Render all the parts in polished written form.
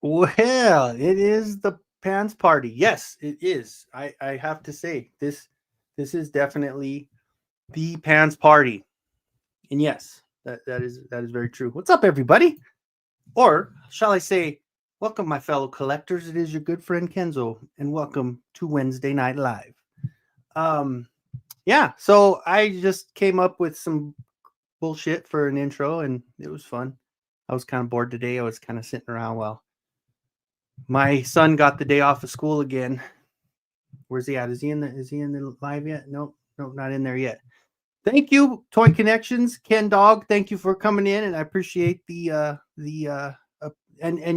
Well, it is the pants party. Yes, it is. I have to say this is definitely the pants party. And yes, that is very true. What's up, everybody? Or shall I say, welcome, my fellow collectors. It is your good friend Kenzo, and welcome to Wednesday Night Live. Um, yeah, so I just came up with some bullshit for an intro, and it was fun. I was kind of bored today. I was kind of sitting around while my son got the day off of school again. Where's he at? Is he in the live yet? No, not in there yet. Thank you, Toy Connections, Ken Dog. Thank you for coming in, and I appreciate and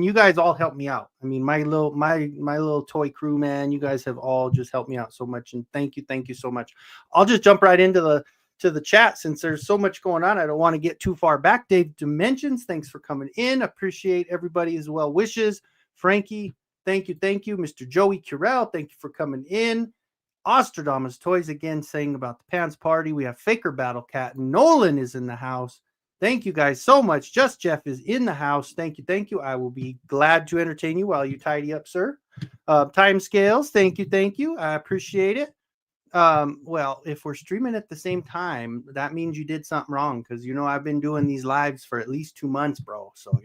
you guys all helped me out. I mean, my little toy crew, man. You guys have all just helped me out so much, and thank you so much. I'll just jump right into the chat since there's so much going on. I don't want to get too far back. Dave Dimensions, thanks for coming in. Appreciate everybody's well wishes. Frankie, thank you. Mr. Joey Curell, thank you for coming in. Ostradamus Toys again saying about the pants party. We have Faker Battle Cat. Nolan is in the house. Thank you guys so much. Just Jeff is in the house. Thank you. I will be glad to entertain you while you tidy up, sir. Time scales. Thank you. I appreciate it. Well, if we're streaming at the same time, that means you did something wrong because I've been doing these lives for at least 2 months, bro. So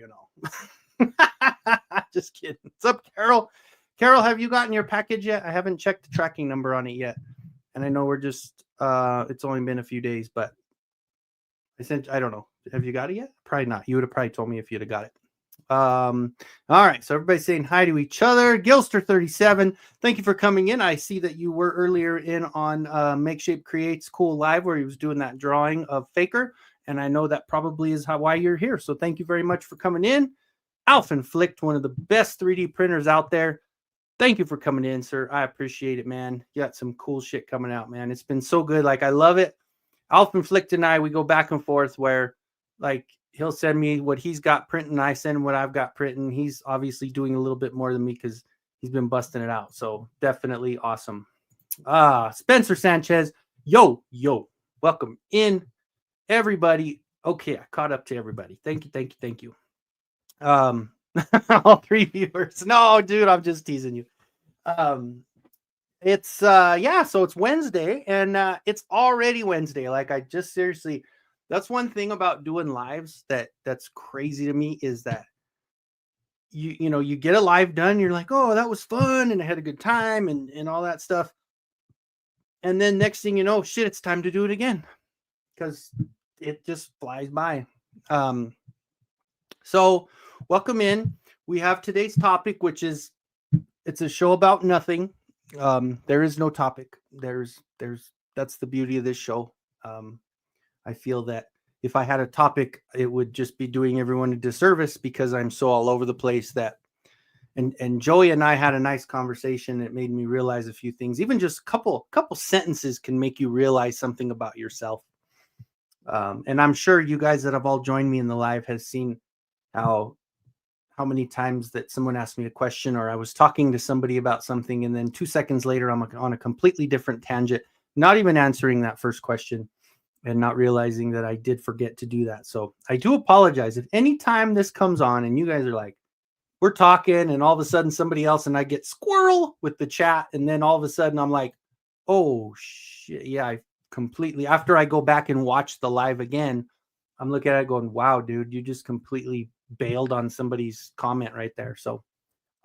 just kidding. What's up, Carol? Carol, have you gotten your package yet? I haven't checked the tracking number on it yet. And I know we're just it's only been a few days, but I don't know. Have you got it yet? Probably not. You would have probably told me if you'd have got it. All right. So everybody's saying hi to each other. Gilster37, thank you for coming in. I see that you were earlier in on Make Shape Creates Cool Live where he was doing that drawing of Faker. And I know that probably is why you're here. So thank you very much for coming in. Alf Inflict, one of the best 3D printers out there. Thank you for coming in, sir. I appreciate it, man. You got some cool shit coming out, man. It's been so good. Like, I love it. Alf Inflict and I, we go back and forth where, like, he'll send me what he's got printing, and I send him what I've got printing. He's obviously doing a little bit more than me because he's been busting it out. So definitely awesome. Spencer Sanchez, yo, welcome in, everybody. Okay, I caught up to everybody. Thank you. All 3 viewers. No, dude, I'm just teasing you. It's so it's Wednesday, and it's already Wednesday. Like, I just seriously, that's one thing about doing lives that's crazy to me is that you get a live done, you're like, oh, that was fun, and I had a good time, and all that stuff. And then next thing you know, shit, it's time to do it again because it just flies by. So welcome in. We have today's topic, which is, it's a show about nothing. There is no topic. That's the beauty of this show. I feel that if I had a topic, it would just be doing everyone a disservice because I'm so all over the place that, and Joey and I had a nice conversation. It made me realize a few things. Even just a couple sentences can make you realize something about yourself. And I'm sure you guys that have all joined me in the live has seen how many times that someone asked me a question, or I was talking to somebody about something, and then 2 seconds later I'm on a completely different tangent, not even answering that first question and not realizing that I did forget to do that. So I do apologize if any time this comes on and you guys are like, we're talking and all of a sudden somebody else and I get squirrel with the chat, and then all of a sudden I'm like, oh shit, yeah, I completely, after I go back and watch the live again, I'm looking at it going, wow, dude, you just completely bailed on somebody's comment right there. So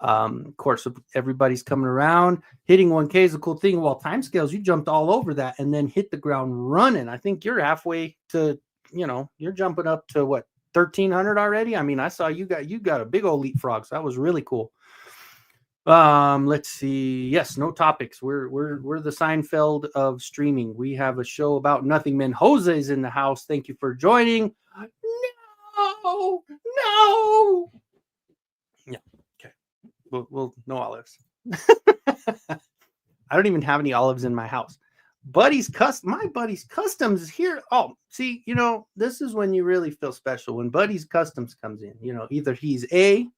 of course, everybody's coming around. Hitting 1K is a cool thing. While timescales, you jumped all over that and then hit the ground running. I think you're halfway to, you're jumping up to what, 1,300 already? I mean, I saw you got a big old leapfrog. So that was really cool. Let's see. Yes, no topics. We're the Seinfeld of streaming. We have a show about nothing. Man, Jose is in the house. Thank you for joining. No. Yeah. Okay. We'll no olives. I don't even have any olives in my house. My Buddy's Customs is here. Oh, see, this is when you really feel special, when Buddy's Customs comes in. Either he's A,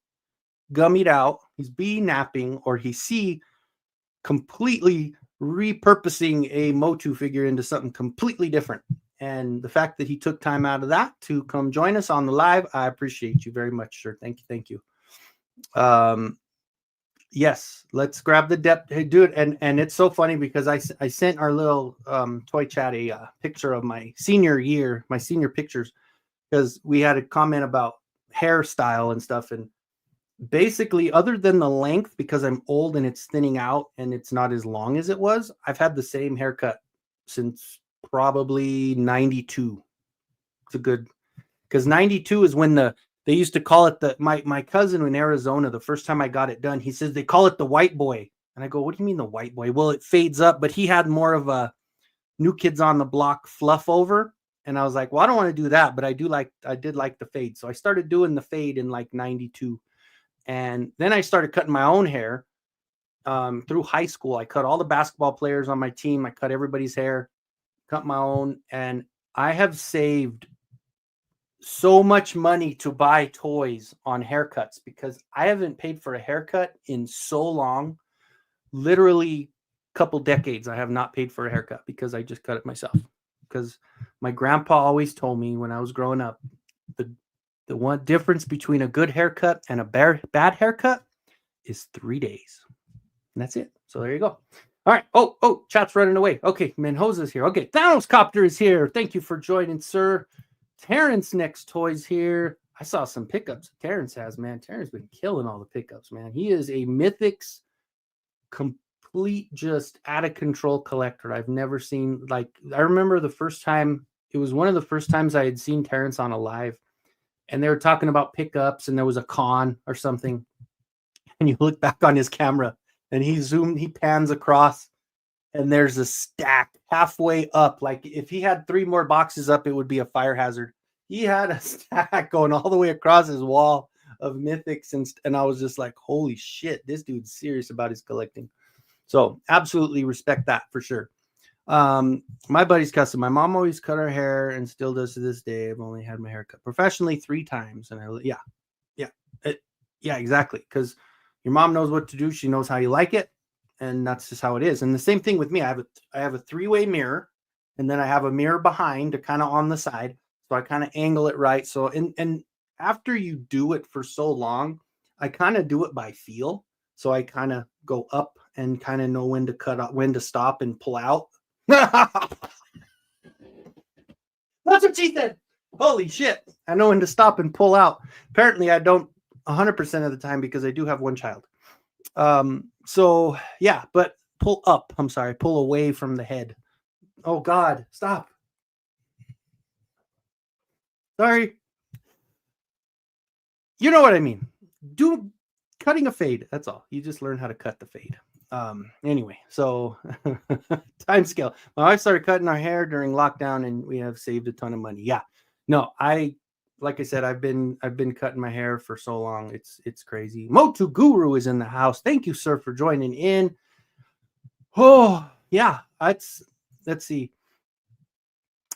gummied out, he's B, napping, or he's C, completely repurposing a Motu figure into something completely different. And the fact that he took time out of that to come join us on the live, I appreciate you very much, sir. Thank you. Yes, let's grab the depth. Hey, dude, and it's so funny because I sent our little toy chat a picture of my senior year, my senior pictures, because we had a comment about hairstyle and stuff, and basically, other than the length, because I'm old and it's thinning out and it's not as long as it was, I've had the same haircut since probably 92. It's a good, because 92 is when they used to call it my cousin in Arizona, the first time I got it done, he says they call it the white boy. And I go, what do you mean the white boy? Well, it fades up, but he had more of a New Kids on the Block fluff over. And I was like, well, I don't want to do that, but I did like the fade. So I started doing the fade in like 92. And then I started cutting my own hair through high school. I cut all the basketball players on my team. I cut everybody's hair, cut my own. And I have saved so much money to buy toys on haircuts because I haven't paid for a haircut in so long. Literally a couple decades I have not paid for a haircut because I just cut it myself. Because my grandpa always told me when I was growing up, the one difference between a good haircut and a bad haircut is 3 days. And that's it. So there you go. All right. Oh, chat's running away. Okay, Menjosa's here. Okay, Thanos Copter is here. Thank you for joining, sir. Terrence next toys here. I saw some pickups Terrence has, man. Terrence been killing all the pickups, man. He is a Mythics complete, just out of control collector. I've never seen, like, I remember the first time, it was one of the first times I had seen Terrence on a live, and they were talking about pickups, and there was a con or something. And you look back on his camera, and he pans across, and there's a stack halfway up. Like if he had 3 more boxes up, it would be a fire hazard. He had a stack going all the way across his wall of Mythics, and I was just like, holy shit, this dude's serious about his collecting. So absolutely respect that for sure. My buddy's custom. My mom always cut her hair and still does to this day. I've only had my hair cut professionally 3 times, and yeah, exactly. Because your mom knows what to do. She knows how you like it, and that's just how it is. And the same thing with me. I have a 3-way mirror, and then I have a mirror behind, to kind of on the side, so I kind of angle it right. So and after you do it for so long, I kind of do it by feel. So I kind of go up and kind of know when to cut out, when to stop and pull out. That's what she said. Holy shit. I know when to stop and pull out. Apparently I don't 100% of the time because I do have one child. So yeah, but pull up. I'm sorry, pull away from the head. Oh God, stop. Sorry. You know what I mean. Do cutting a fade. That's all. You just learn how to cut the fade. Anyway, so time scale. My wife started cutting our hair during lockdown, and we have saved a ton of money. Yeah. No, like I said, I've been cutting my hair for so long. It's crazy. Motu Guru is in the house. Thank you, sir, for joining in. Oh, yeah. Let's see.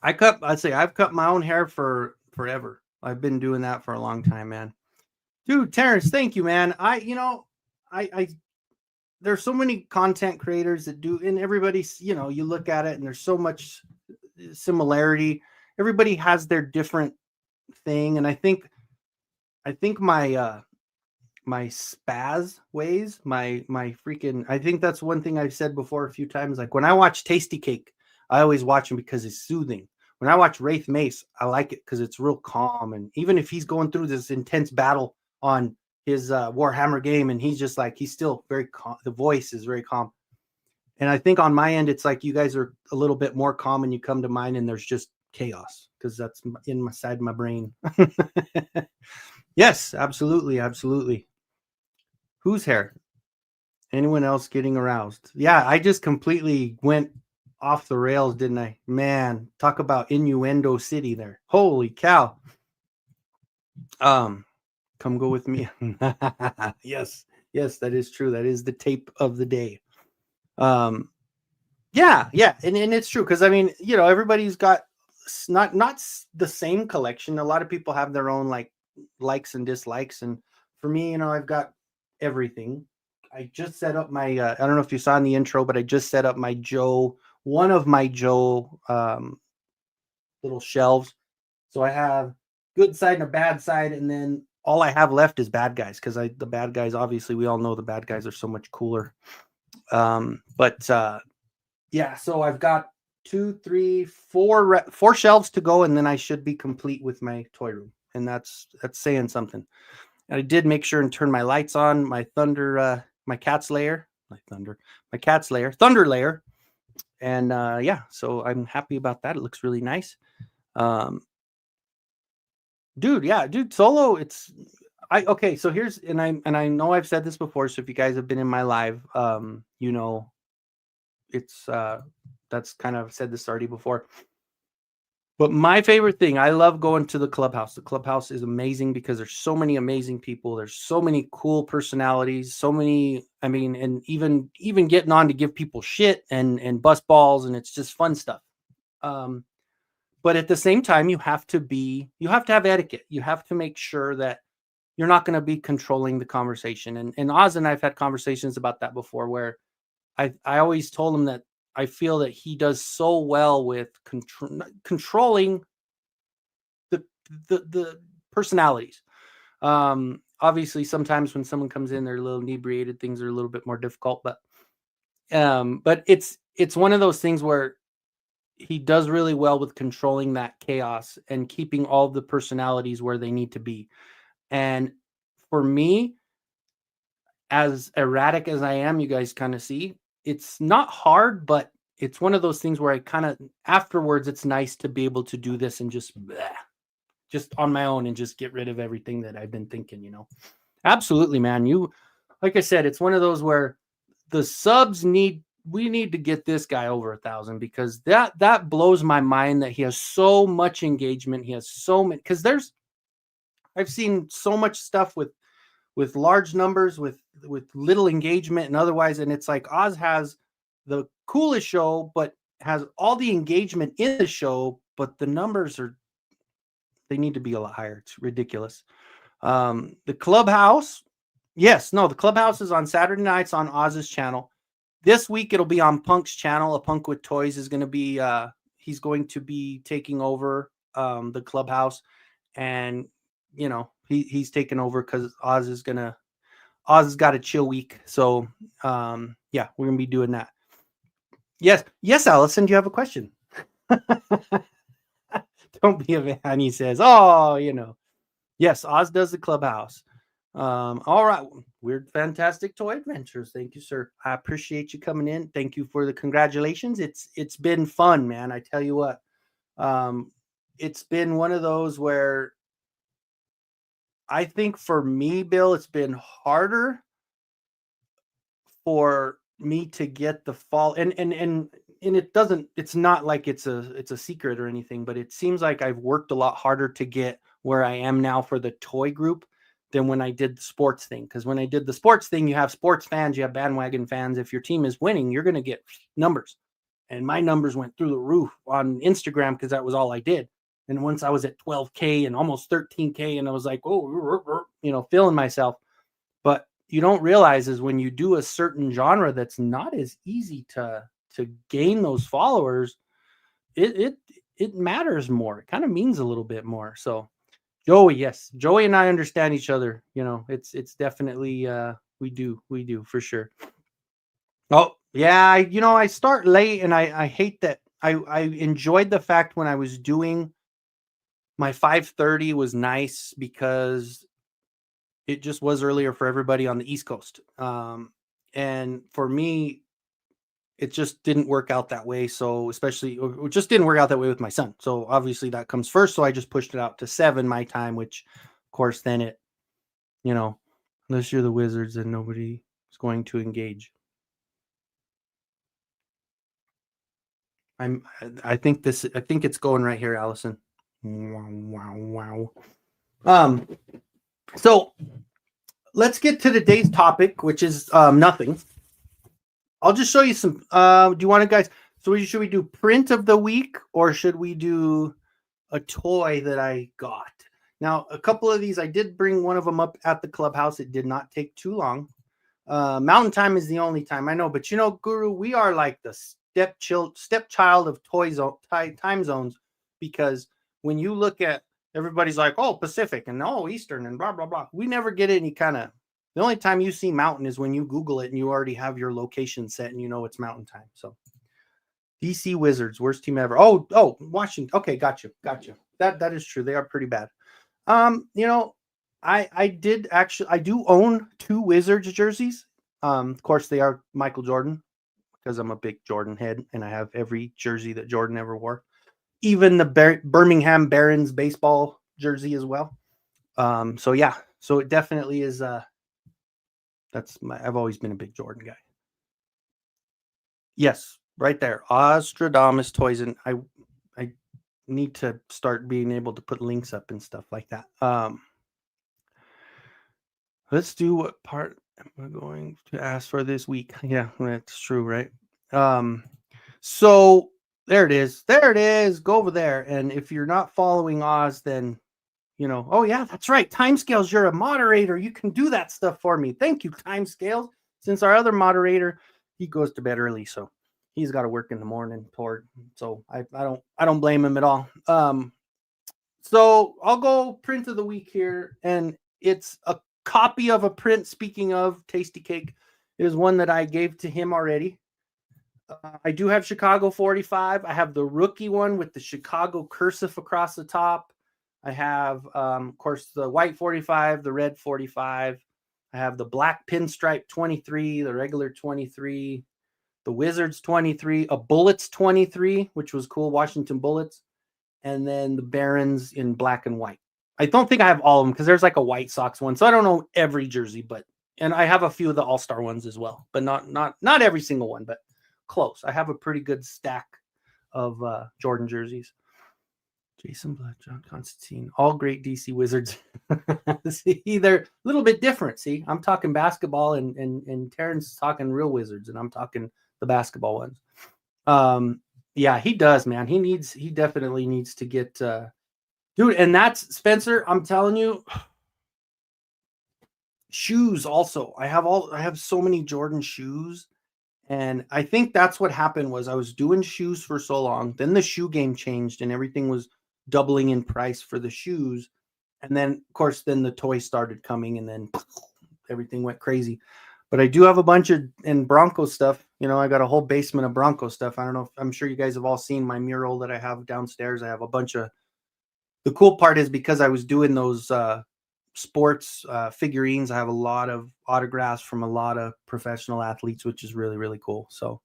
I've cut my own hair for forever. I've been doing that for a long time, man. Dude, Terrence, thank you, man. I there's so many content creators that do, and everybody's, you look at it and there's so much similarity. Everybody has their different thing. And I think my my spaz ways, my freaking, I think that's one thing I've said before a few times. Like when I watch Tasty Cake, I always watch him because it's soothing. When I watch Wraith Mace, I like it because it's real calm. And even if he's going through this intense battle on his Warhammer game, and he's just like, he's still very calm. The voice is very calm. And I think on my end, it's like you guys are a little bit more calm, and you come to mine and there's just chaos because that's inside my brain. Yes, absolutely. Absolutely. Whose hair? Anyone else getting aroused? Yeah, I just completely went off the rails, didn't I? Man, talk about innuendo city there. Holy cow. Come go with me. Yes, that is true. That is the tape of the day. Yeah, and it's true because I mean, everybody's got not the same collection. A lot of people have their own likes and dislikes, and for me, I've got everything. I just set up my I don't know if you saw in the intro, but I just set up my one of my Joe little shelves. So I have good side and a bad side, and then all I have left is bad guys, because the bad guys, obviously we all know the bad guys are so much cooler. But yeah, so I've got 4 shelves to go, and then I should be complete with my toy room, and that's saying something. And I did make sure and turn my lights on, my my cat's lair, thunder lair, and yeah, so I'm happy about that. It looks really nice. Um, dude, solo, it's okay, so here's, and I know I've said this before, so if you guys have been in my live, you know, it's that's kind of said this already before. But my favorite thing, I love going to the clubhouse. The clubhouse is amazing because there's so many amazing people. There's so many cool personalities, so many, I mean, and even getting on to give people shit and bust balls, and it's just fun stuff. Um, but at the same time, you have to have etiquette. You have to make sure that you're not going to be controlling the conversation. And Oz and I've had conversations about that before, where I always told him that I feel that he does so well with controlling the personalities. Obviously, sometimes when someone comes in, they're a little inebriated. Things are a little bit more difficult, but it's one of those things where he does really well with controlling that chaos and keeping all the personalities where they need to be. And for me, as erratic as I am, you guys kind of see, it's not hard, but it's one of those things where I kind of afterwards, it's nice to be able to do this and just on my own and just get rid of everything that I've been thinking, you know. Absolutely, man. Like I said, it's one of those where the subs we need to get this guy over 1,000, because that blows my mind that he has so much engagement. He has so many, because I've seen so much stuff with large numbers, with little engagement and otherwise, and it's like Oz has the coolest show, but has all the engagement in the show, but the numbers they need to be a lot higher. It's ridiculous. The clubhouse, yes, no, the clubhouse is on Saturday nights on Oz's channel. This week it'll be on Punk's channel. A Punk with Toys is going to be he's going to be taking over the clubhouse, and you know, he's taking over because Oz has got a chill week. So yeah, we're gonna be doing that. Yes, Allison, do you have a question? Don't be a man, he says. Oh, you know. Yes, Oz does the clubhouse. All right. Weird Fantastic Toy Adventures. Thank you, sir. I appreciate you coming in. Thank you for the congratulations. It's been fun, man. I tell you what. It's been one of those where I think for me, Bill, it's been harder for me to get the fall, and it's not like it's a secret or anything, but it seems like I've worked a lot harder to get where I am now for the toy group than when I did the sports thing. Because when I did the sports thing, you have sports fans, you have bandwagon fans. If your team is winning, you're going to get numbers, and my numbers went through the roof on Instagram because that was all I did. And once I was at 12K and almost 13K, and I was like, oh, you know, feeling myself. But you don't realize is when you do a certain genre that's not as easy to gain those followers, it matters more. It kind of means a little bit more. So Joey, yes, Joey and I understand each other. You know, it's definitely we do for sure. Oh yeah, I start late, and I hate that. I enjoyed the fact when I was doing my 5:30 was nice because it just was earlier for everybody on the East Coast. And for me, it just didn't work out that way. So especially, it just didn't work out that way with my son. So obviously that comes first. So I just pushed it out to 7 my time, which of course then unless you're the Wizards, then nobody is going to engage. I think it's going right here, Allison. Wow. So let's get to today's topic, which is nothing. I'll just show you some. Do you want to, guys? So should we do print of the week, or should we do a toy that I got? Now, a couple of these, I did bring one of them up at the clubhouse. It did not take too long. Mountain Time is the only time I know, but Guru, we are like the stepchild of time zones, because when you look at everybody's like, oh, Pacific and oh, Eastern and blah, blah, blah. We never get any kind of, the only time you see mountain is when you Google it and you already have your location set and you know it's mountain time. So DC Wizards, worst team ever. Oh, Washington. Okay, got you. That is true. They are pretty bad. I do own 2 Wizards jerseys. Of course, they are Michael Jordan because I'm a big Jordan head and I have every jersey that Jordan ever wore, even the Birmingham Barons baseball jersey as well. So it definitely is. I've always been a big Jordan guy. Yes, right there, Ostradamus Toys, and I need to start being able to put links up and stuff like that. Let's do what part am I going to ask for this week? Yeah, that's true, right? So there it is. Go over there. And if you're not following Oz, then oh yeah, that's right. Timescales, you're a moderator. You can do that stuff for me. Thank you, Timescales. Since our other moderator, he goes to bed early, so he's got to work in the morning. So I don't blame him at all. So I'll go print of the week here, and it's a copy of a print. Speaking of Tasty Cake, it is one that I gave to him already. I do have Chicago 45. I have the rookie one with the Chicago cursive across the top. I have, of course, the white 45, the red 45. I have the black pinstripe 23, the regular 23, the Wizards 23, a Bullets 23, which was cool, Washington Bullets, and then the Barons in black and white. I don't think I have all of them because there's like a White Sox one, so I don't know every jersey, and I have a few of the All-Star ones as well, but not every single one, but close. I have a pretty good stack of Jordan jerseys. Jason Blood, John Constantine, all great DC Wizards. See, they're a little bit different. See, I'm talking basketball, and Terrence is talking real Wizards, and I'm talking the basketball ones. Yeah, he does, man. He definitely needs to get, dude. And that's Spencer. I'm telling you, shoes also. I have so many Jordan shoes. And I think that's what happened was I was doing shoes for so long. Then the shoe game changed and everything was doubling in price for the shoes. And then, of course, then the toys started coming and then everything went crazy. But I do have a bunch of Bronco stuff. I got a whole basement of Bronco stuff. I don't know. I'm sure you guys have all seen my mural that I have downstairs. I have a bunch of. The cool part is because I was doing those sports figurines, I have a lot of autographs from a lot of professional athletes, which is really, really cool. So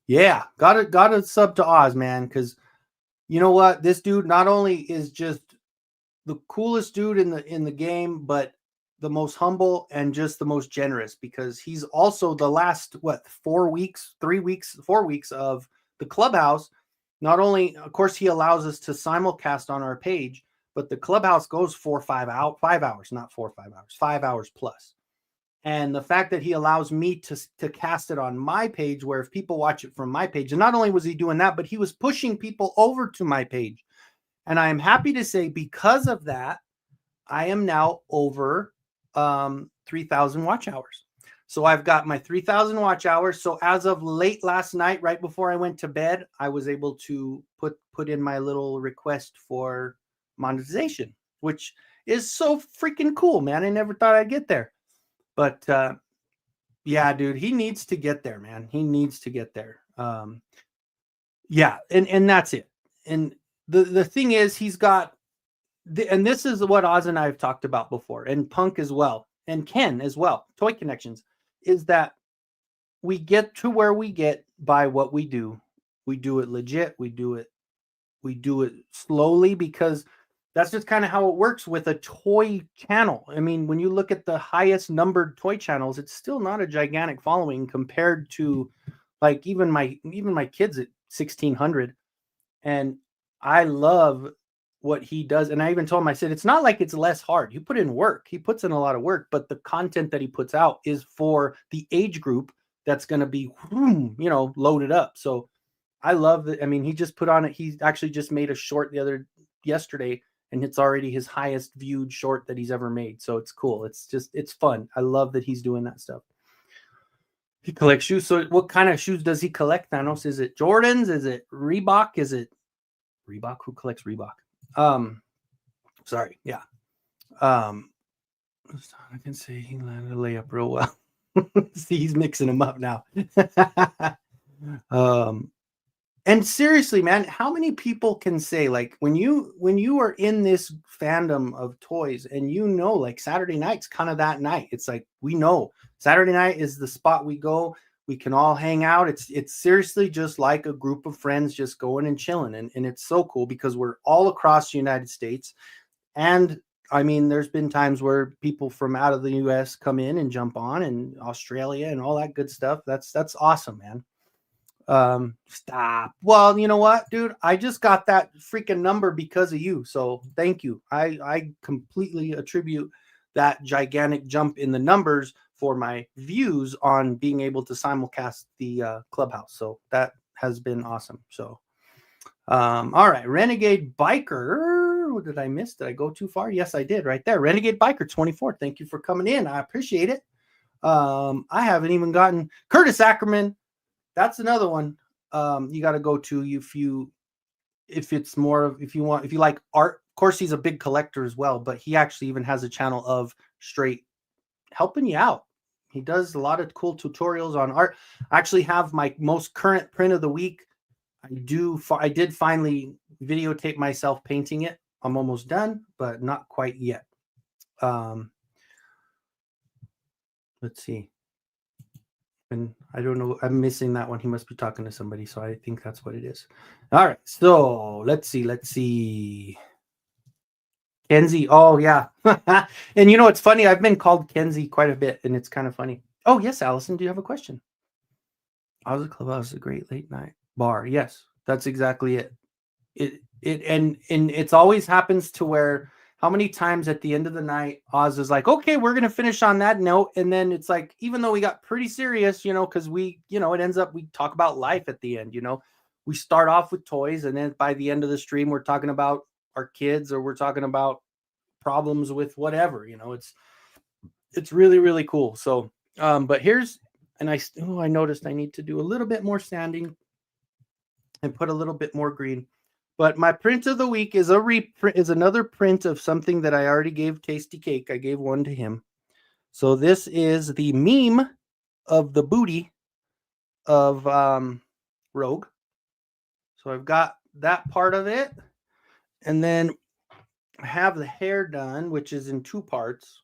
yeah, got to sub to Oz, man, because you know what, this dude not only is just the coolest dude in the game, but the most humble and just the most generous, because he's also the last 4 weeks of the clubhouse. Not only, of course, he allows us to simulcast on our page, but the clubhouse goes 5 hours, not 4 or 5 hours, 5 hours plus. And the fact that he allows me to cast it on my page, where if people watch it from my page, and not only was he doing that, but he was pushing people over to my page. And I am happy to say, because of that, I am now over 3,000 watch hours. So I've got my 3,000 watch hours. So as of late last night, right before I went to bed, I was able to put in my little request for monetization, which is so freaking cool, man. I never thought I'd get there. But yeah, dude, he needs to get there, man. He needs to get there. Yeah, and that's it. And the thing is, he's got, and this is what Oz and I have talked about before, and Punk as well, and Ken as well, Toy Connections, is that we get to where we get by what we do. We do it legit. We do it slowly, because that's just kind of how it works with a toy channel. I mean, when you look at the highest numbered toy channels, it's still not a gigantic following compared to like even my kids at 1,600. And I love what he does. And I even told him, I said, it's not like it's less hard. You put in work. He puts in a lot of work, but the content that he puts out is for the age group that's going to be, loaded up. So I love that. I mean, he just put on it. He actually just made a short yesterday, and it's already his highest viewed short that he's ever made. So it's cool. It's fun. I love that he's doing that stuff. He collects shoes. So what kind of shoes does he collect, Thanos? Is it Jordans? Is it Reebok? Is it Reebok? Who collects Reebok? Sorry. Yeah. I can say he landed a layup real well. See, he's mixing them up now. And seriously, man, how many people can say, like, when you are in this fandom of toys and like Saturday night's kind of that night. It's like we know Saturday night is the spot we go. We can all hang out. It's seriously just like a group of friends just going and chilling. And it's so cool because we're all across the United States. And I mean, there's been times where people from out of the US come in and jump on, and Australia and all that good stuff. That's awesome, man. Stop. Well, you know what, dude? I just got that freaking number because of you. So thank you. I completely attribute that gigantic jump in the numbers for my views on being able to simulcast the clubhouse. So that has been awesome. So all right, Renegade Biker. What did I miss? Did I go too far? Yes, I did. Right there, Renegade Biker 24. Thank you for coming in. I appreciate it. I haven't even gotten Curtis Ackerman. That's another one you got to go to if you like art. Of course, he's a big collector as well, but he actually even has a channel of straight helping you out. He does a lot of cool tutorials on art. I actually have my most current print of the week. I did finally videotape myself painting it. I'm almost done, but not quite yet. Let's see. And I don't know. I'm missing that one. He must be talking to somebody. So I think that's what it is. All right. So let's see. Kenzie. Oh, yeah. And it's funny. I've been called Kenzie quite a bit, and it's kind of funny. Oh, yes, Allison. Do you have a question? Oz Clubhouse is a great late night bar. Yes, that's exactly it. And it's always happens to where how many times at the end of the night Oz is like, okay, we're gonna finish on that note, and then it's like, even though we got pretty serious, because we, it ends up we talk about life at the end. We start off with toys, and then by the end of the stream, we're talking about our kids, or we're talking about problems with whatever. It's really, really cool. So, but here's, and I noticed I need to do a little bit more sanding and put a little bit more green. But my print of the week is another print of something that I already gave Tasty Cake. I gave one to him. So this is the meme of the booty of Rogue. So I've got that part of it. And then I have the hair done, which is in two parts.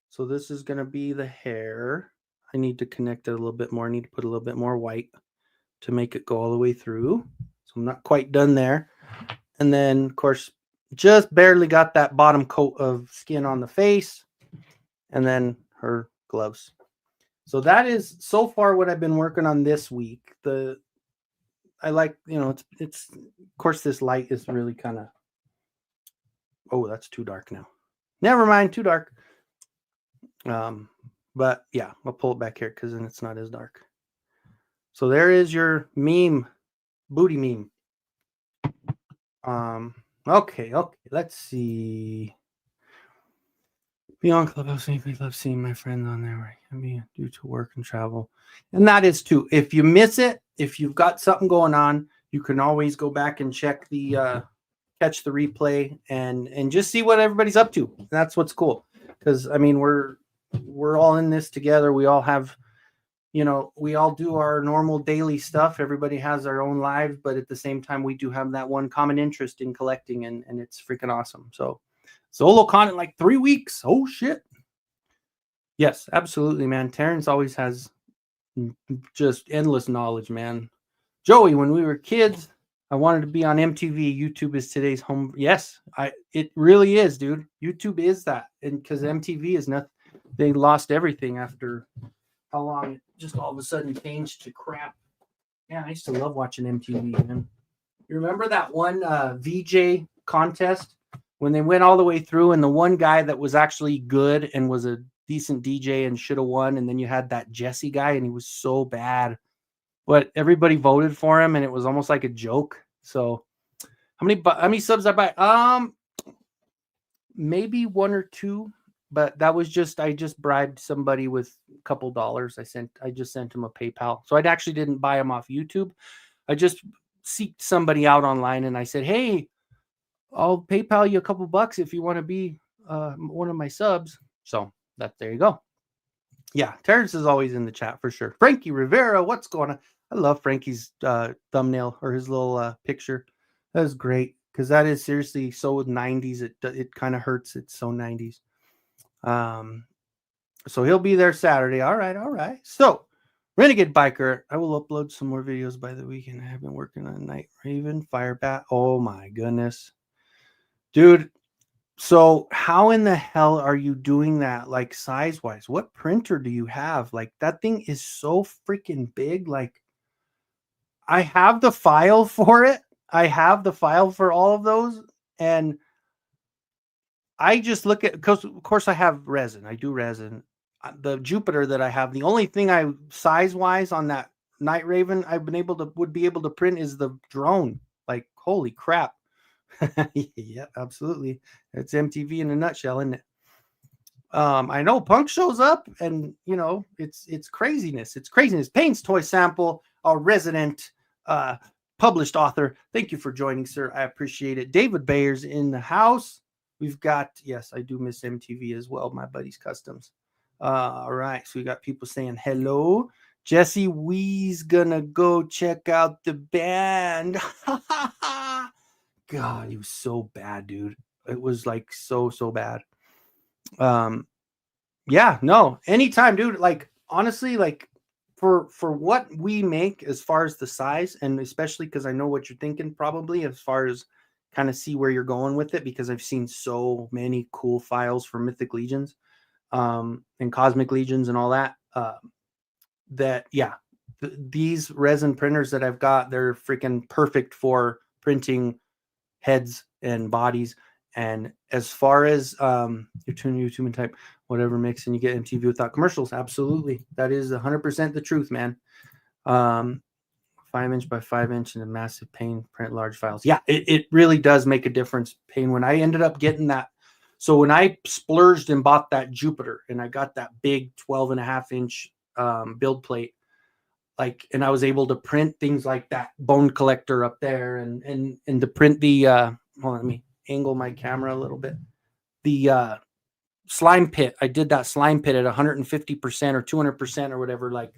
So this is going to be the hair. I need to connect it a little bit more. I need to put a little bit more white to make it go all the way through. So I'm not quite done there. And then, of course, just barely got that bottom coat of skin on the face. And then her gloves. So that is so far what I've been working on this week. I like, it's of course, this light is really kind of, oh, that's too dark now. Never mind, too dark. But yeah, I'll pull it back here because then it's not as dark. So there is your meme, booty meme. Okay, let's see. Beyond Clubhouse, I love seeing my friends on there where I can be due to work and travel. And that is too. If you miss it, if you've got something going on, you can always go back and check the catch the replay and just see what everybody's up to. That's what's cool. Because I mean, we're all in this together. We all have, we all do our normal daily stuff. Everybody has their own lives, but at the same time, we do have that one common interest in collecting, and it's freaking awesome. So solo con in like 3 weeks. Oh shit. Yes, absolutely, man. Terrence always has just endless knowledge, man. Joey, when we were kids, I wanted to be on MTV. YouTube is today's home. Yes, it really is, dude. YouTube is that. And because MTV is nothing, they lost everything after how long it just all of a sudden changed to crap. Yeah, I used to love watching MTV, man. You remember that one VJ contest when they went all the way through, and the one guy that was actually good and was a decent DJ and should have won, and then you had that Jesse guy, and he was so bad, but everybody voted for him, and it was almost like a joke. So how many subs I buy? Maybe 1 or 2, but that was I just bribed somebody with a couple dollars. I just sent him a PayPal. So I actually didn't buy him off YouTube. I just seeked somebody out online, and I said, hey, I'll PayPal you a couple bucks if you want to be one of my subs. So there you go. Yeah, Terrence is always in the chat for sure. Frankie Rivera, what's going on? I love Frankie's thumbnail or his little picture. That is great because that is seriously so 90s. It kind of hurts. It's so 90s. So he'll be there Saturday. All right. So, Renegade Biker, I will upload some more videos by the weekend. I have been working on Night Raven, Firebat. Oh my goodness, dude. So how in the hell are you doing that? Like size wise, what printer do you have? Like that thing is so freaking big. Like I have the file for it. I have the file for all of those. And I just look at, because of course I have resin. I do resin. The Jupiter that I have, the only thing I size wise on that Night Raven would be able to print is the drone. Like holy crap. Yeah, absolutely. It's MTV in a nutshell, isn't it? I know Punk shows up, and it's craziness. It's craziness. Payne's toy sample, our resident published author. Thank you for joining, sir. I appreciate it. David Bayer's in the house. We've got, yes, I do miss MTV as well. My buddy's customs. All right, so we got people saying hello. Jesse Wee's gonna go check out the band. God, he was so bad, dude. It was like so bad. Yeah, no, anytime, dude. Like honestly, like for what we make as far as the size, and especially because I know what you're thinking, probably as far as kind of see where you're going with it, because I've seen so many cool files for Mythic Legions, and Cosmic Legions and all that. That yeah, these resin printers that I've got, they're freaking perfect for printing heads and bodies. And as far as your YouTube and type whatever mix and you get MTV without commercials, absolutely, that is 100% the truth, man. 5-inch by 5-inch and a massive Payne print large files. Yeah, it really does make a difference. Payne, when I ended up getting that, so when I splurged and bought that Jupiter and I got that big 12.5-inch build plate, like, and I was able to print things like that bone collector up there, and to print the hold on, let me angle my camera a little bit. The slime pit, I did that slime pit at 150% or 200% or whatever. Like,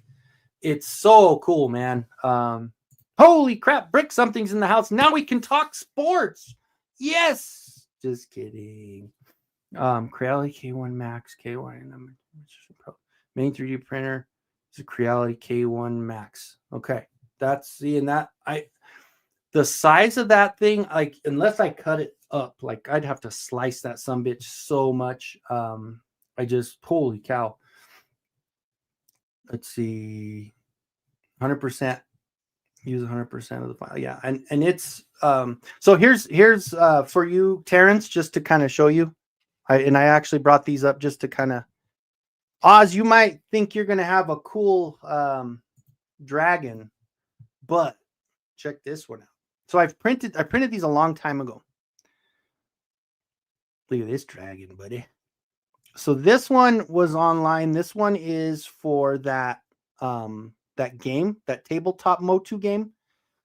it's so cool, man. Holy crap, Brick something's in the house. Now we can talk sports. Yes, just kidding. Creality K1 Max, K1 main 3D printer. It's a Creality K1 Max. Okay, that's seeing that. The size of that thing, like, unless I cut it up, like I'd have to slice that sumbitch so much. I just, holy cow. Let's see, 100%. Use 100% of the file. Yeah, and it's so here's for you, Terrence, just to kind of show you. I actually brought these up just to kind of, Oz, you might think you're gonna have a cool dragon, but check this one out. So I printed these a long time ago. Look at this dragon, buddy. So this one was online. This one is for that that game, that tabletop Motu game.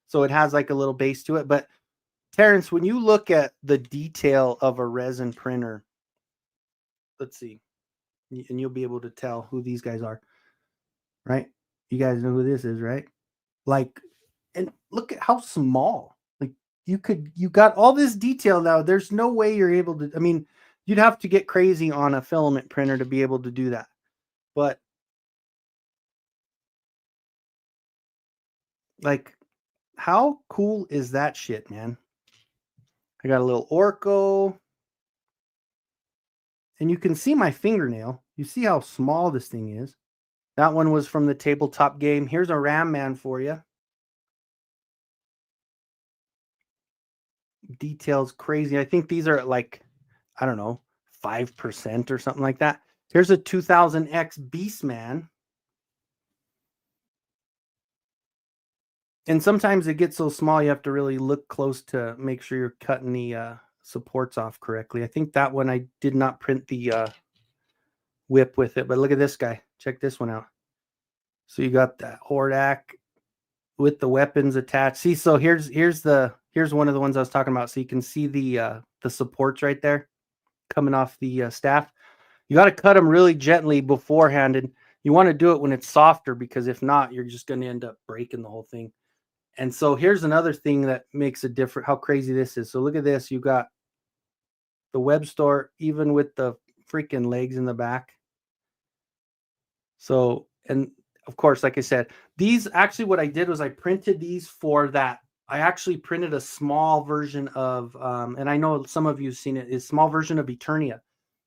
So it has like a little base to it. But Terrence, when you look at the detail of a resin printer, let's see, and you'll be able to tell who these guys are, right? You guys know who this is, right? Like, and look at how small. Like, you got all this detail now. There's no way you're able to, I mean, you'd have to get crazy on a filament printer to be able to do that. But like, how cool is that shit, man? I got a little Orco. And you can see my fingernail. You see how small this thing is. That one was from the tabletop game. Here's a Ram Man for you. Details crazy. I think these are like, I don't know, 5% or something like that. Here's a 2000X Beastman. And sometimes it gets so small you have to really look close to make sure you're cutting the supports off correctly. I think that one I did not print the whip with it, but look at this guy. Check this one out. So you got that Hordak with the weapons attached. See, so here's here's one of the ones I was talking about. So you can see the supports right there coming off the staff. You got to cut them really gently beforehand, and you want to do it when it's softer, because if not, you're just going to end up breaking the whole thing. And so here's another thing that makes a difference, how crazy this is. So look at this. You got the web store, even with the freaking legs in the back. So, and of course, like I said, these actually, what I did was I printed these for that. I actually printed a small version of, and I know some of you have seen it, is small version of Eternia.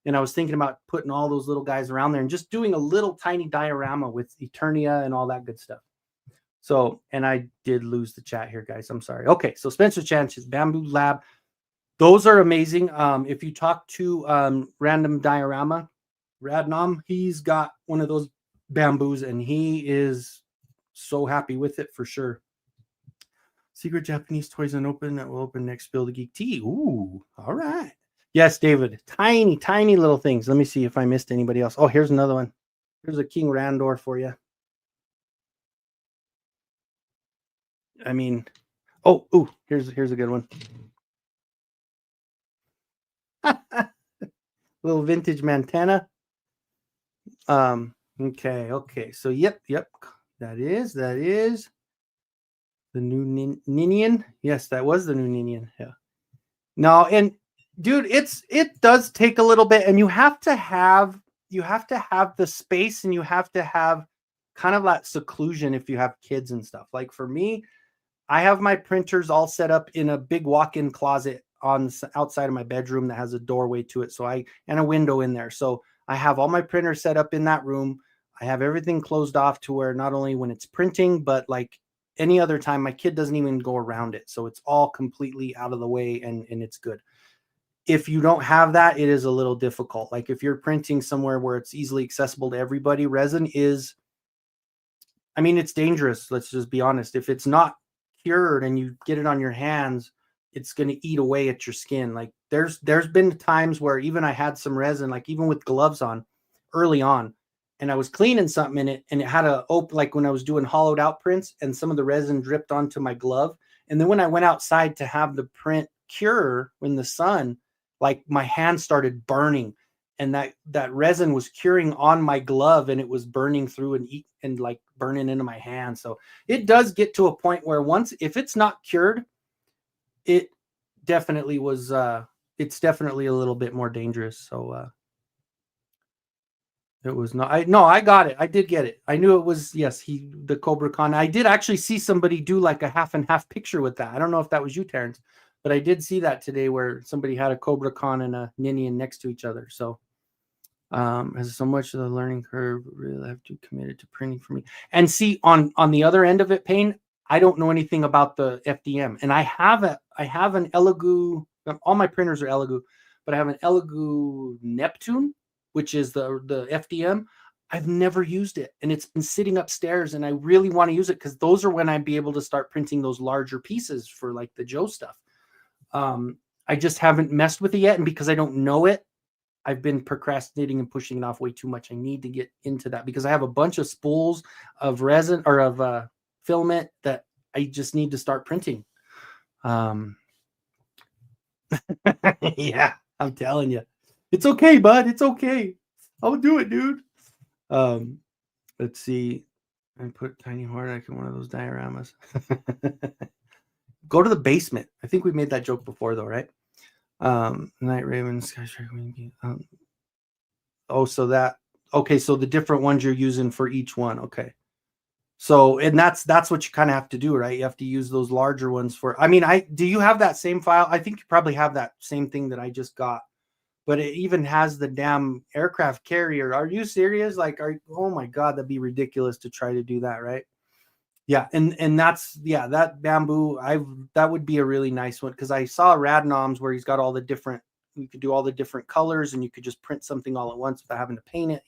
And I was thinking about putting all those little guys around there and just doing a little tiny diorama with Eternia and all that good stuff. So, and I did lose the chat here, guys. I'm sorry. Okay, so Spencer Chance's Bamboo Lab. Those are amazing. If you talk to Random Diorama, Radnom, he's got one of those bamboos and he is so happy with it for sure. Secret Japanese toys unopened that will open next Spill the Geek Tea. Ooh, all right. Yes, David. Tiny, tiny little things. Let me see if I missed anybody else. Oh, here's another one. Here's a King Randor for you. I mean, oh, ooh, here's a good one. Little vintage Montana. Okay. So yep. That is the new Ninian. Yes, that was the new Ninian. Yeah. No, and dude, it does take a little bit, and you have to have the space, and you have to have kind of that seclusion if you have kids and stuff. Like for me, I have my printers all set up in a big walk-in closet on the outside of my bedroom that has a doorway to it. So and a window in there. So I have all my printers set up in that room. I have everything closed off to where not only when it's printing, but like any other time, my kid doesn't even go around it. So it's all completely out of the way and it's good. If you don't have that, it is a little difficult. Like if you're printing somewhere where it's easily accessible to everybody, resin is, I mean, it's dangerous. Let's just be honest. If it's not cured and you get it on your hands, it's going to eat away at your skin. Like there's been times where even I had some resin, like even with gloves on early on, and I was cleaning something in it and it had a open, like when I was doing hollowed out prints and some of the resin dripped onto my glove. And then when I went outside to have the print cure in the sun, like my hand started burning and that resin was curing on my glove and it was burning through and like burning into my hand. So it does get to a point where if it's not cured, it definitely was, it's definitely a little bit more dangerous. So, it was not, I got it. I did get it. I knew it was, yes, the Cobra Con. I did actually see somebody do like a half and half picture with that. I don't know if that was you, Terrence, but I did see that today where somebody had a Cobra Con and a Ninian next to each other. So, as so much of the learning curve, really have to committed to printing for me. And see on the other end of it, Payne, I don't know anything about the FDM, and I have an Elegoo. All my printers are Elegoo, but I have an Elegoo Neptune, which is the FDM. I've never used it, and it's been sitting upstairs, and I really want to use it because those are when I'd be able to start printing those larger pieces for like the Joe stuff. I just haven't messed with it yet, and because I don't know it, I've been procrastinating and pushing it off way too much. I need to get into that because I have a bunch of spools of resin or of filament that I just need to start printing. Yeah, I'm telling you. It's okay, bud. It's okay. I'll do it, dude. Let's see. I put tiny heart in one of those dioramas. Go to the basement. I think we made that joke before, though, right? Night Raven, Sky Strike. So the different ones you're using for each one. Okay. So, and that's what you kind of have to do, right? You have to use those larger ones for, I mean, do you have that same file? I think you probably have that same thing that I just got, but it even has the damn aircraft carrier. Are you serious? Like, oh my God, that'd be ridiculous to try to do that, right? Yeah. And that bamboo, that would be a really nice one. Cause I saw Radnom's where he's got all the different, you could do all the different colors and you could just print something all at once without having to paint it,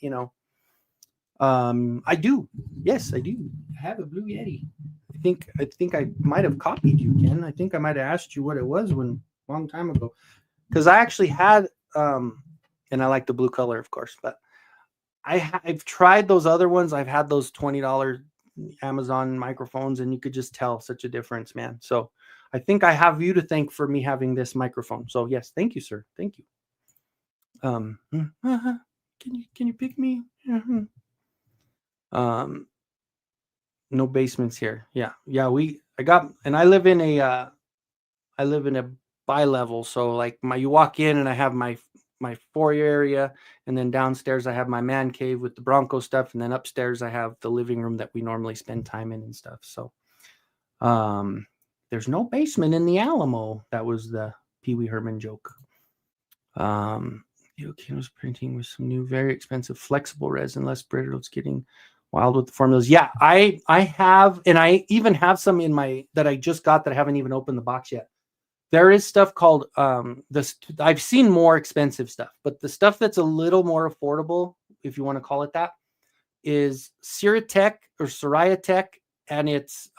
I do. Yes, I do. I have a Blue Yeti. I think I might have copied you, Ken. I think I might have asked you what it was long time ago. Because I actually had, and I like the blue color, of course, but I've tried those other ones. I've had those $20 Amazon microphones, and you could just tell such a difference, man. So I think I have you to thank for me having this microphone. So yes, thank you, sir. Thank you. Can you pick me? No basements here. Yeah. I live in a bi-level, so like you walk in and I have my foyer area, and then downstairs I have my man cave with the Bronco stuff, and then upstairs I have the living room that we normally spend time in and stuff. So there's no basement in the Alamo. That was the Pee Wee Herman joke. Kenzo's printing with some new, very expensive, flexible resin, less brittle. It's getting wild with the formulas. Yeah, I have, and I even have some in my that I just got that I haven't even opened the box yet. There is stuff called this. I've seen more expensive stuff, but the stuff that's a little more affordable, if you want to call it that, is Ceratec or Ceratec, and it's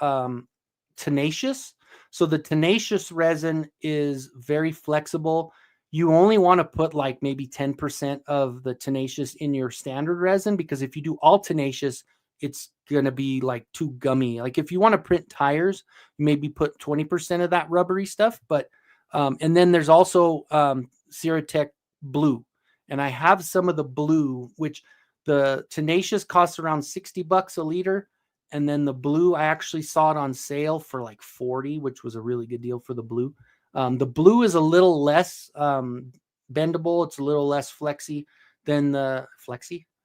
tenacious. So the tenacious resin is very flexible. You only want to put like maybe 10% of the tenacious in your standard resin, because if you do all tenacious, it's going to be like too gummy. Like if you want to print tires, maybe put 20% of that rubbery stuff. But and then there's also Ceratec blue, and I have some of the blue, which the tenacious costs around $60 a liter. And then the blue, I actually saw it on sale for like 40, which was a really good deal for the blue. The blue is a little less bendable. It's a little less a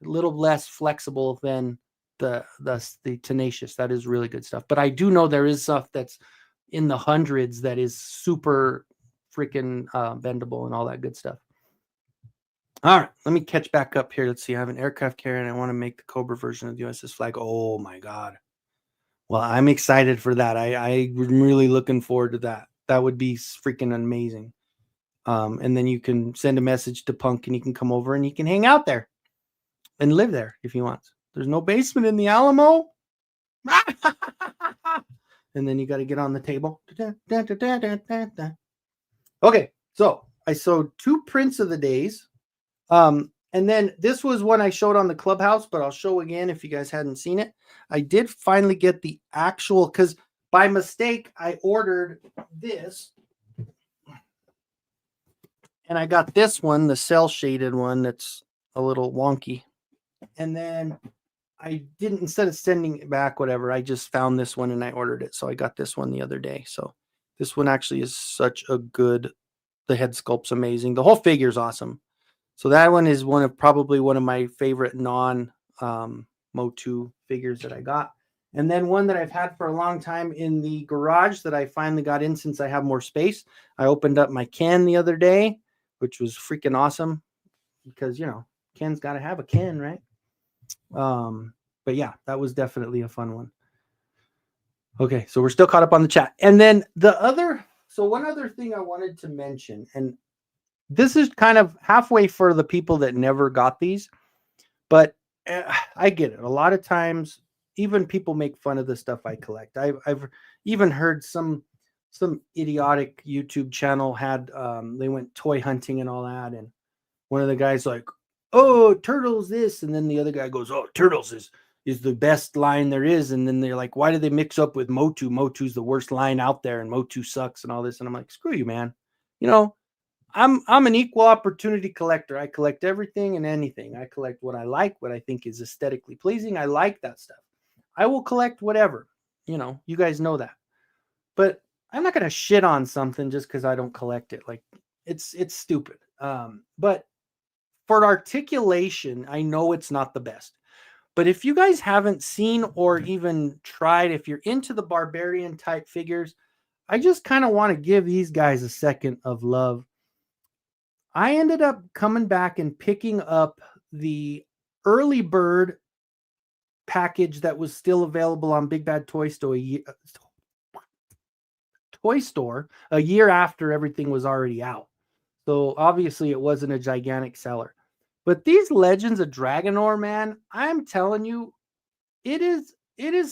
little less flexible than the tenacious. That is really good stuff. But I do know there is stuff that's in the hundreds that is super freaking bendable and all that good stuff. All right, let me catch back up here. Let's see. I have an aircraft carrier and I want to make the Cobra version of the USS flag. Oh my God. Well, I'm excited for that. I'm really looking forward to that. That would be freaking amazing. And then you can send a message to Punk and he can come over and he can hang out there and live there if he wants. There's no basement in the Alamo. And then you got to get on the table. Okay, so I sewed 2 prints of the days. And then this was one I showed on the Clubhouse, but I'll show again if you guys hadn't seen it. I did finally get the actual, because by mistake, I ordered this. And I got this one, the cell shaded one that's a little wonky. And then I didn't, instead of sending it back, whatever, I just found this one and I ordered it. So I got this one the other day. So this one actually is such a good, the head sculpt's amazing. The whole figure is awesome. So that one is probably one of my favorite non-Motu figures that I got. And then one that I've had for a long time in the garage that I finally got in since I have more space. I opened up my Ken the other day, which was freaking awesome because, Ken's got to have a Ken, right? But yeah, that was definitely a fun one. Okay, so we're still caught up on the chat. And then one other thing I wanted to mention, and this is kind of halfway for the people that never got these, but I get it. A lot of times, even people make fun of the stuff I collect. I've even heard some idiotic YouTube channel had they went toy hunting and all that, and one of the guys like, "Oh, Turtles this," and then the other guy goes, "Oh, Turtles is the best line there is," and then they're like, "Why do they mix up with Motu? Motu's the worst line out there, and Motu sucks and all this," and I'm like, "Screw you, man. I'm an equal opportunity collector. I collect everything and anything. I collect what I like, what I think is aesthetically pleasing. I like that stuff. I will collect whatever. You guys know that. But I'm not going to shit on something just because I don't collect it. Like it's stupid. But for articulation, I know it's not the best. But if you guys haven't seen or even tried, if you're into the barbarian type figures, I just kind of want to give these guys a second of love. I ended up coming back and picking up the early bird package that was still available on Big Bad Toy Store a year after everything was already out. So obviously it wasn't a gigantic seller. But these Legends of Dragonor, man, I'm telling you, it is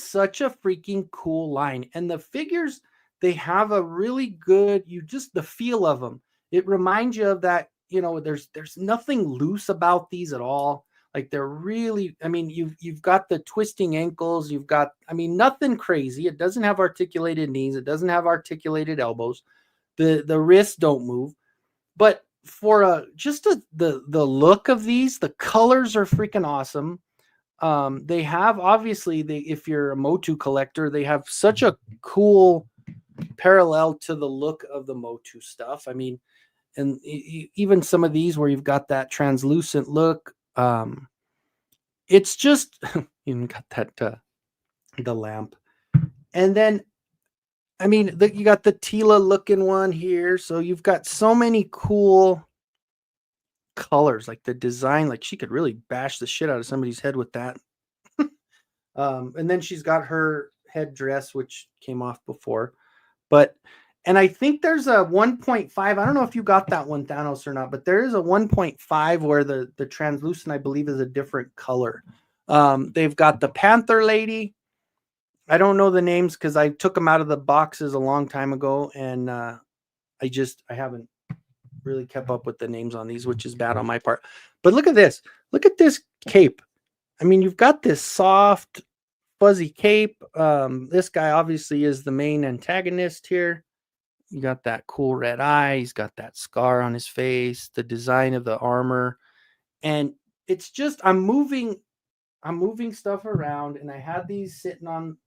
such a freaking cool line. And the figures, they have a really good, the feel of them. It reminds you of that, there's nothing loose about these at all. Like they're really, I mean, you've got the twisting ankles, you've got, I mean, nothing crazy. It doesn't have articulated knees, it doesn't have articulated elbows. The wrists don't move. But for the look of these, the colors are freaking awesome. They have obviously if you're a Motu collector, they have such a cool parallel to the look of the Motu stuff. I mean, and even some of these where you've got that translucent look, it's just you got that the lamp, and then I mean you got the Tila looking one here, so you've got so many cool colors, like the design, like she could really bash the shit out of somebody's head with that. And then she's got her headdress, which came off before, but and I think there's a 1.5. I don't know if you got that one, Thanos, or not, but there is a 1.5 where the translucent, I believe, is a different color. They've got the Panther Lady. I don't know the names because I took them out of the boxes a long time ago, and I haven't really kept up with the names on these, which is bad on my part. But look at this. Look at this cape. I mean, you've got this soft, fuzzy cape. This guy obviously is the main antagonist here. You got that cool red eye. He's got that scar on his face, the design of the armor. And it's just, I'm moving stuff around, and I had these sitting on,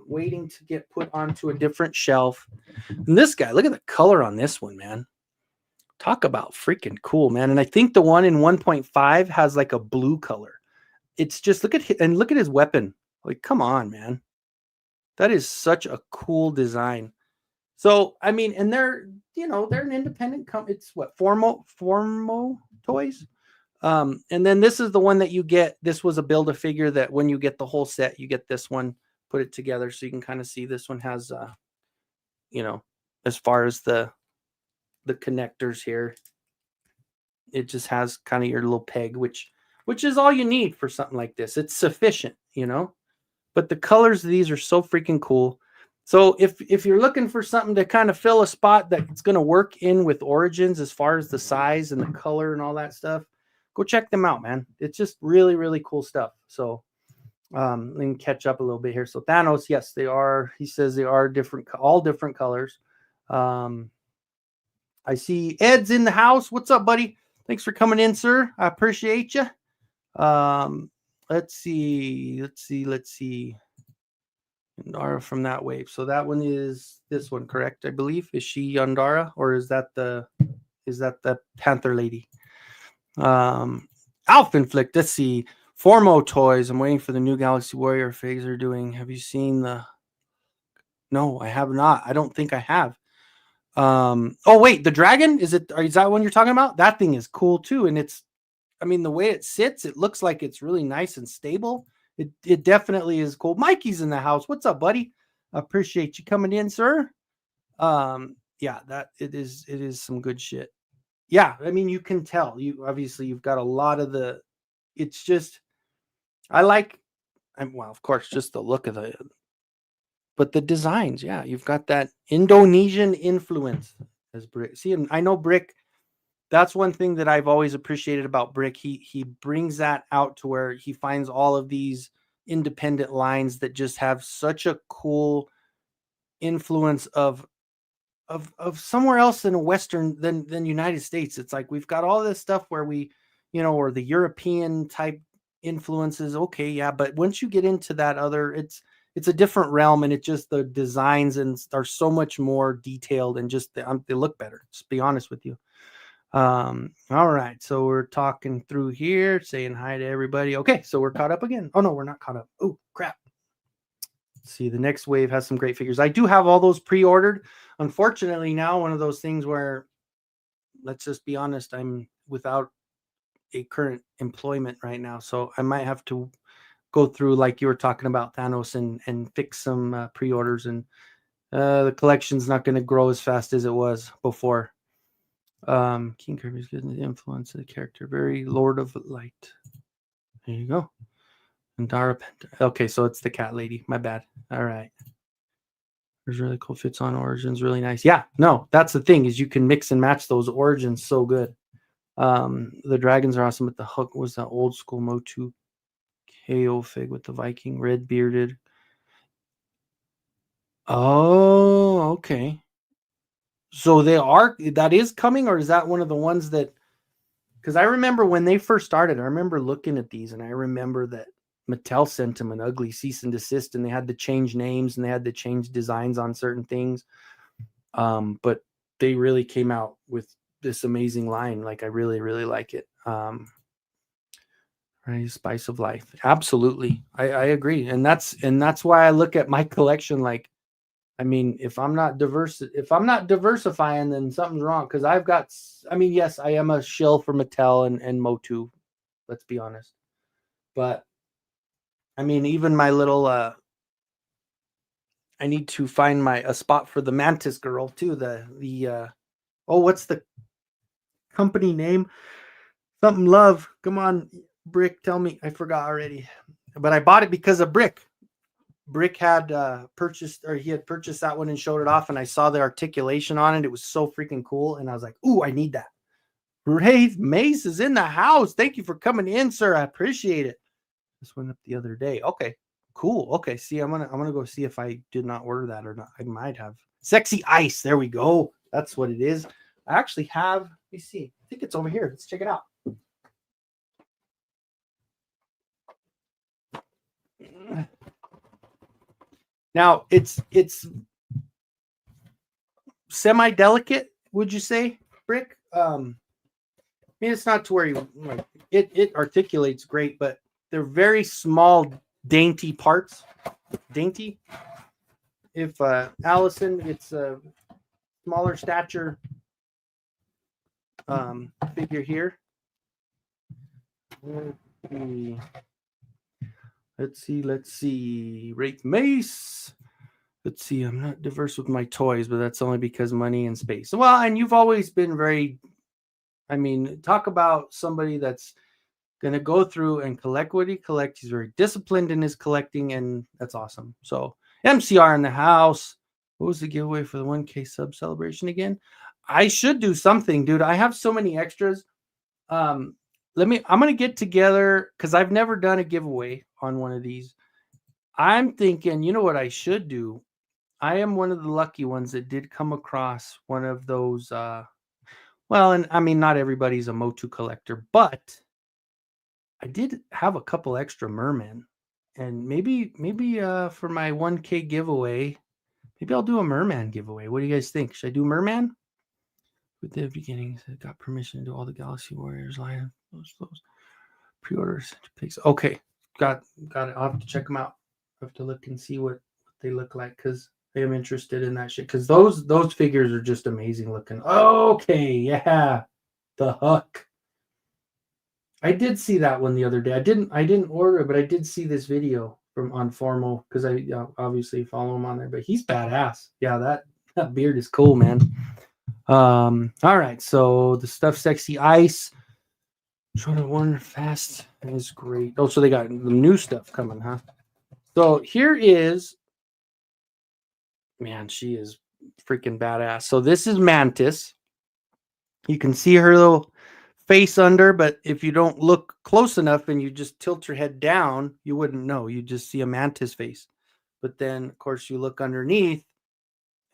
waiting to get put onto a different shelf. And this guy, look at the color on this one, man. Talk about freaking cool, man. And I think the one in 1.5 has like a blue color. It's just, look at his weapon. Like, come on, man. That is such a cool design. So, I mean, and they're an independent company. It's what, Formo Toys. And then this is the one that you get. This was a Build-A-Figure that when you get the whole set, you get this one, put it together. So you can kind of see this one has, as far as the connectors here, it just has kind of your little peg, which is all you need for something like this. It's sufficient, but the colors of these are so freaking cool. So if you're looking for something to kind of fill a spot that's going to work in with Origins as far as the size and the color and all that stuff, go check them out, man. It's just really, really cool stuff. So let me catch up a little bit here. So Thanos, yes, they are. He says they are all different colors. I see Ed's in the house. What's up, buddy? Thanks for coming in, sir. I appreciate you. Let's see. Yandara from that wave. So that one is this one, correct? I believe. Is she Yandara, or is that the Panther Lady? Alpha Inflict. Let's see. Formo Toys. I'm waiting for the new Galaxy Warrior figs they're doing. Have you seen the? No, I have not. I don't think I have. Oh wait, the dragon, is that one you're talking about? That thing is cool too, and it's, I mean, the way it sits, it looks like it's really nice and stable. It definitely is cool. Mikey's in the house. What's up, buddy? I appreciate you coming in, sir. Yeah, that it is some good shit. Yeah, I mean, you can tell. You've got a lot of it's just, well, of course, just the look of but the designs, yeah, you've got that Indonesian influence as Brick. See, and I know Brick, that's one thing that I've always appreciated about Brick. He brings that out to where he finds all of these independent lines that just have such a cool influence of somewhere else in a Western than United States. It's like we've got all this stuff where we, or the European type influences. Okay, yeah, but once you get into that other, it's a different realm, and it just, the designs and are so much more detailed, and just they look better. Just be honest with you. All right, so we're talking through here, saying hi to everybody. Okay, so we're caught up again. Oh no, we're not caught up. Oh crap. Let's see, the next wave has some great figures. I do have all those pre-ordered. Unfortunately, now one of those things where, let's just be honest, I'm without a current employment right now, so I might have to go through, like you were talking about, Thanos, and fix some pre-orders, and the collection's not going to grow as fast as it was before. King Kirby's good in the influence of the character, very Lord of Light. There you go. And Dara Penta. Okay, so it's the cat lady. My bad. All right. There's really cool fits on Origins, really nice. Yeah, no, that's the thing, is you can mix and match those Origins so good. The dragons are awesome, but the hook was the old school Motu KO fig with the Viking red bearded. Oh, okay. So that is coming, or is that one of the ones that? Because I remember when they first started, I remember looking at these, and I remember that Mattel sent them an ugly cease and desist, and they had to change names and they had to change designs on certain things. But they really came out with this amazing line. Like I really, really like it. Right, spice of life. Absolutely, I agree, and that's why I look at my collection like. I mean, if I'm not diversifying, then something's wrong. Because I've got, I mean, yes, I am a shill for Mattel and Motu. Let's be honest. But I mean, even my little, I need to find a spot for the Mantis girl too. Oh, what's the company name? Something Love. Come on, Brick. Tell me. I forgot already. But I bought it because of Brick. Brick had he had purchased that one and showed it off, and I saw the articulation on it. It was so freaking cool, and I was like, "Ooh, I need that." Ray Mace is in the house. Thank you for coming in, sir. I appreciate it. This went up the other day. Okay, cool. Okay, see, I'm gonna go see if I did not order that or not. I might have. Sexy Ice. There we go. That's what it is. I actually have. Let me see. I think it's over here. Let's check it out. Now it's semi-delicate, would you say, Brick? I mean, it's not to where you like it articulates great, but they're very small, dainty parts. Dainty. If Allison, it's a smaller stature figure here. Let's see. Wraith Mace. Let's see. I'm not diverse with my toys, but that's only because money and space. Well, and you've always been very. I mean, talk about somebody that's going to go through and collect what he collects. He's very disciplined in his collecting, and that's awesome. So, MCR in the house. What was the giveaway for the 1K sub celebration again? I should do something, dude. I have so many extras. I'm gonna get together because I've never done a giveaway on one of these. I'm thinking, you know what I should do? I am one of the lucky ones that did come across one of those. Well, and I mean, not everybody's a Motu collector, but I did have a couple extra mermen, and maybe for my 1K giveaway, maybe I'll do a merman giveaway. What do you guys think? Should I do merman? With the beginnings, I got permission to do all the Galaxy Warriors line. Those pre-orders. Okay, got it. I'll have to check them out. I have to look and see what they look like because I am interested in that shit. Because those figures are just amazing looking. Okay, yeah, the Huck. I did see that one the other day. I didn't order it, but I did see this video from on Formo because I obviously follow him on there. But he's badass. Yeah, that beard is cool, man. All right, so the stuff Sexy Ice. Trying to warn fast is great. Oh, so they got the new stuff coming, huh? So here is, man, she is freaking badass. So this is Mantis. You can see her little face under, but if you don't look close enough and you just tilt your head down, you wouldn't know. You just see a Mantis face. But then, of course, you look underneath,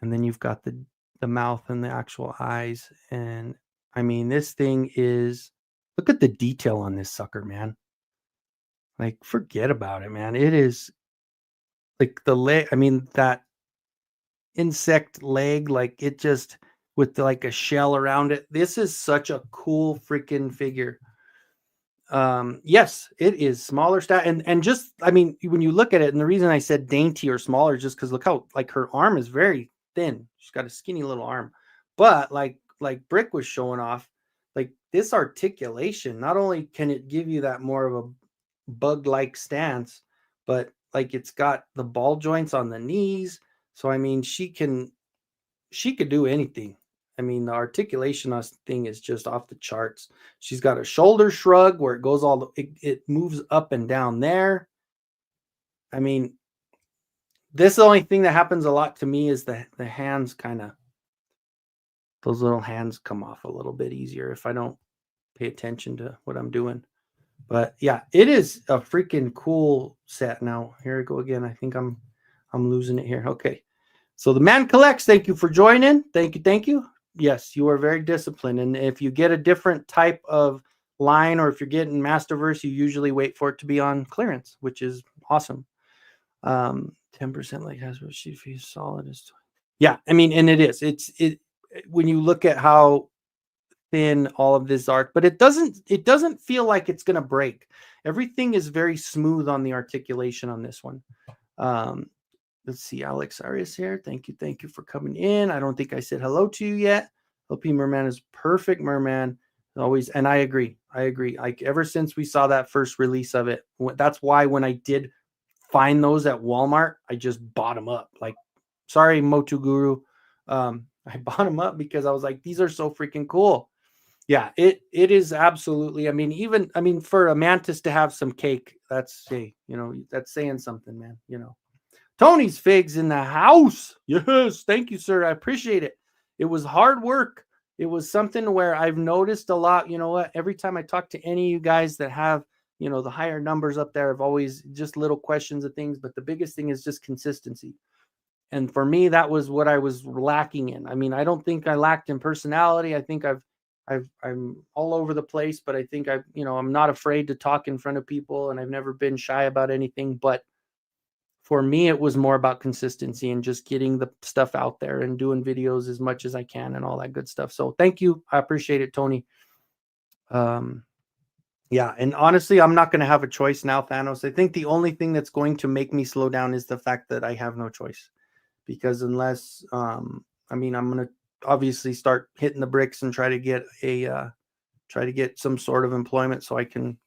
and then you've got the mouth and the actual eyes. And I mean, this thing is, look at the detail on this sucker, man. Like, forget about it, man. It is like the leg. I mean, that insect leg, like it just with like a shell around it. This is such a cool freaking figure. Yes, it is smaller and just, I mean, when you look at it, and the reason I said dainty or smaller is just because look how like her arm is very thin. She's got a skinny little arm, but like Brick was showing off, like this articulation. Not only can it give you that more of a bug-like stance, but like it's got the ball joints on the knees. So I mean, she could do anything. I mean, the articulation on this thing is just off the charts. She's got a shoulder shrug where it goes it moves up and down there. I mean, this is the only thing that happens a lot to me is the hands those little hands come off a little bit easier if I don't pay attention to what I'm doing. But yeah, it is a freaking cool set. Now here I go again. I think I'm losing it here. Okay. So the man collects. Thank you for joining. Thank you. Thank you. Yes, you are very disciplined. And if you get a different type of line, or if you're getting Masterverse, you usually wait for it to be on clearance, which is awesome. 10% like has sheet fee solid as yeah. I mean, and it is. It when you look at how thin all of this art, but it doesn't feel like it's gonna break. Everything is very smooth on the articulation on this one. Let's see, Alex Arias here. Thank you for coming in. I don't think I said hello to you yet. LP Merman is perfect, Merman. Always, and I agree. Like ever since we saw that first release of it, that's why when I did find those at Walmart, I just bought them up. Like, sorry, Motu Guru. I bought them up because I was like, these are so freaking cool. Yeah, it is absolutely. I mean, for a mantis to have some cake, that's that's saying something, man. Tony's Figs in the house. Yes, thank you, sir. I appreciate it. It was hard work. It was something where I've noticed a lot. You know what? Every time I talk to any of you guys that have, the higher numbers up there, I've always just little questions of things. But the biggest thing is just consistency. And for me, that was what I was lacking in. I mean, I don't think I lacked in personality. I think I'm all over the place, but I think I'm not afraid to talk in front of people, and I've never been shy about anything. But for me, it was more about consistency and just getting the stuff out there and doing videos as much as I can and all that good stuff. So thank you. I appreciate it, Tony. Yeah. And honestly, I'm not going to have a choice now, Thanos. I think the only thing that's going to make me slow down is the fact that I have no choice, because unless, I'm going to obviously start hitting the bricks and try to get some sort of employment so I can,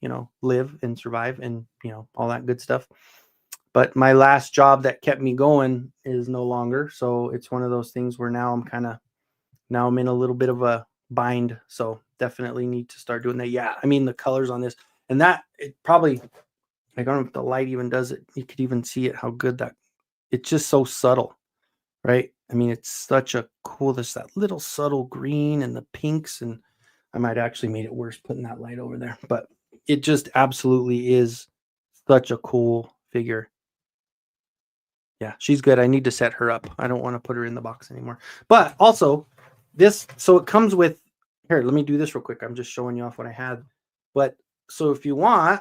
live and survive and, all that good stuff. But my last job that kept me going is no longer. So it's one of those things where now I'm in a little bit of a bind. So definitely need to start doing that. Yeah. I mean, the colors on this and that, it probably, I don't know if the light even does it. You could even see it, how good it's just so subtle, right? I mean, it's such a cool, that little subtle green and the pinks. And I might actually made it worse putting that light over there, but it just absolutely is such a cool figure. Yeah, she's good. I need to set her up. I don't want to put her in the box anymore. But also, so it comes with, here, let me do this real quick. I'm just showing you off what I had. But so if you want,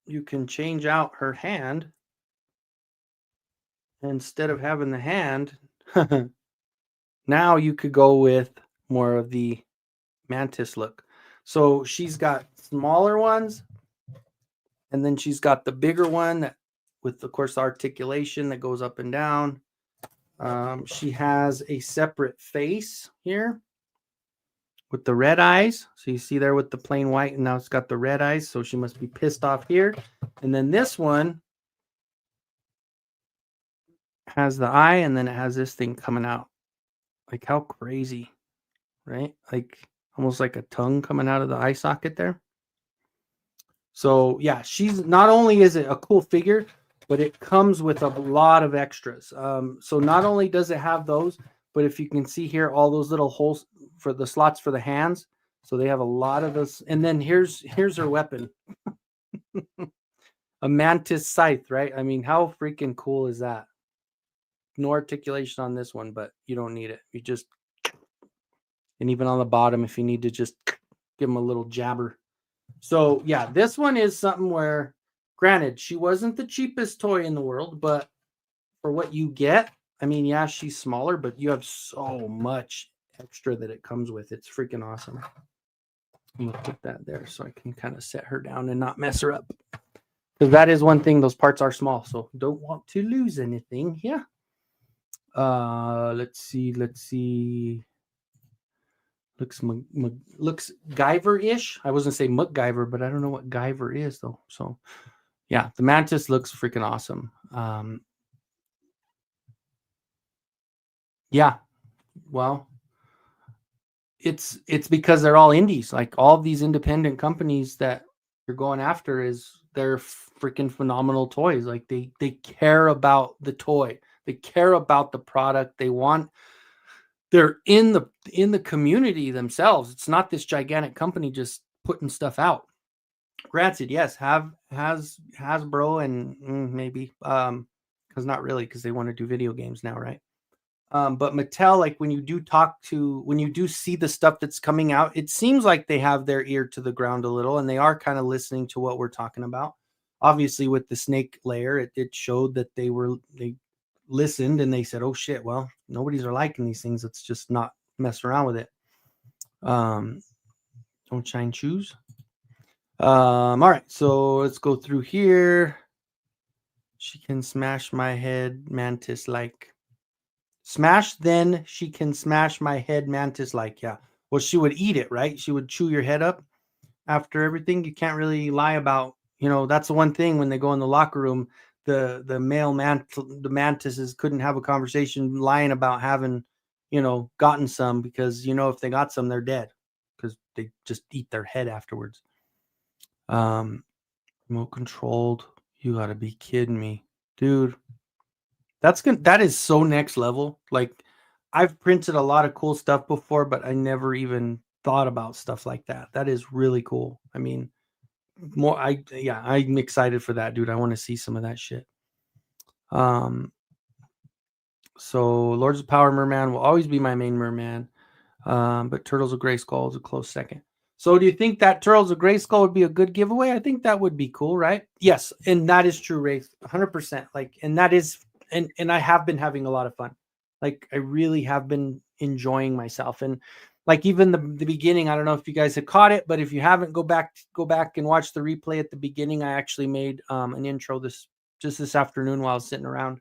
you can change out her hand. Instead of having the hand, now you could go with more of the mantis look. So she's got smaller ones, and then she's got the bigger one that, with, of course, articulation that goes up and down. She has a separate face here with the red eyes. So you see there with the plain white, and now it's got the red eyes. So she must be pissed off here. And then this one has the eye, and then it has this thing coming out. Like, how crazy, right? Like almost like a tongue coming out of the eye socket there. So yeah, she's, not only is it a cool figure, but it comes with a lot of extras. So not only does it have those, but if you can see here, all those little holes for the slots for the hands. So they have a lot of this. And then here's her weapon. A mantis scythe, right? I mean, how freaking cool is that? No articulation on this one, but you don't need it. You just, and even on the bottom, if you need to just give them a little jabber. So yeah, this one is something where, granted, she wasn't the cheapest toy in the world, but for what you get, I mean, yeah, she's smaller, but you have so much extra that it comes with. It's freaking awesome. I'm gonna put that there so I can kind of set her down and not mess her up. Because that is one thing, those parts are small, so don't want to lose anything. Yeah. Let's see. Looks Guyver-ish. I wasn't say MacGyver, but I don't know what Guyver is though. So yeah, the mantis looks freaking awesome. Yeah, well, it's because they're all indies. Like all of these independent companies that you're going after, they're freaking phenomenal toys. Like they care about the toy. They care about the product. They want they're in the community themselves. It's not this gigantic company just putting stuff out. Granted, yes, have has Hasbro and maybe because not really, because they want to do video games now, right? But Mattel, like when you do see the stuff that's coming out, it seems like they have their ear to the ground a little, and they are kind of listening to what we're talking about. Obviously, with the snake layer, it showed that they listened and they said, "Oh shit, well, nobody's are liking these things. Let's just not mess around with it." Um, don't shine shoes. All right, so let's go through here. She can smash my head, mantis like. Smash, then she can smash my head, mantis like. Yeah. Well, she would eat it, right? She would chew your head up after everything. You can't really lie about, that's the one thing when they go in the locker room, the male the mantises couldn't have a conversation lying about having, gotten some because, if they got some, they're dead because they just eat their head afterwards. Remote controlled. You gotta be kidding me, dude. That is so next level. Like, I've printed a lot of cool stuff before, but I never even thought about stuff like that. That is really cool. I mean, I'm excited for that, dude. I want to see some of that shit. So Lords of Power Merman will always be my main merman. But Turtles of Grayskull is a close second. So do you think that Turtles of Grayskull would be a good giveaway? I think that would be cool, right? Yes, and that is true, Wraith. 100%. Like, and that is and I have been having a lot of fun. Like, I really have been enjoying myself. And like, even the beginning, I don't know if you guys have caught it, but if you haven't, go back and watch the replay at the beginning. I actually made an intro this afternoon while I was sitting around.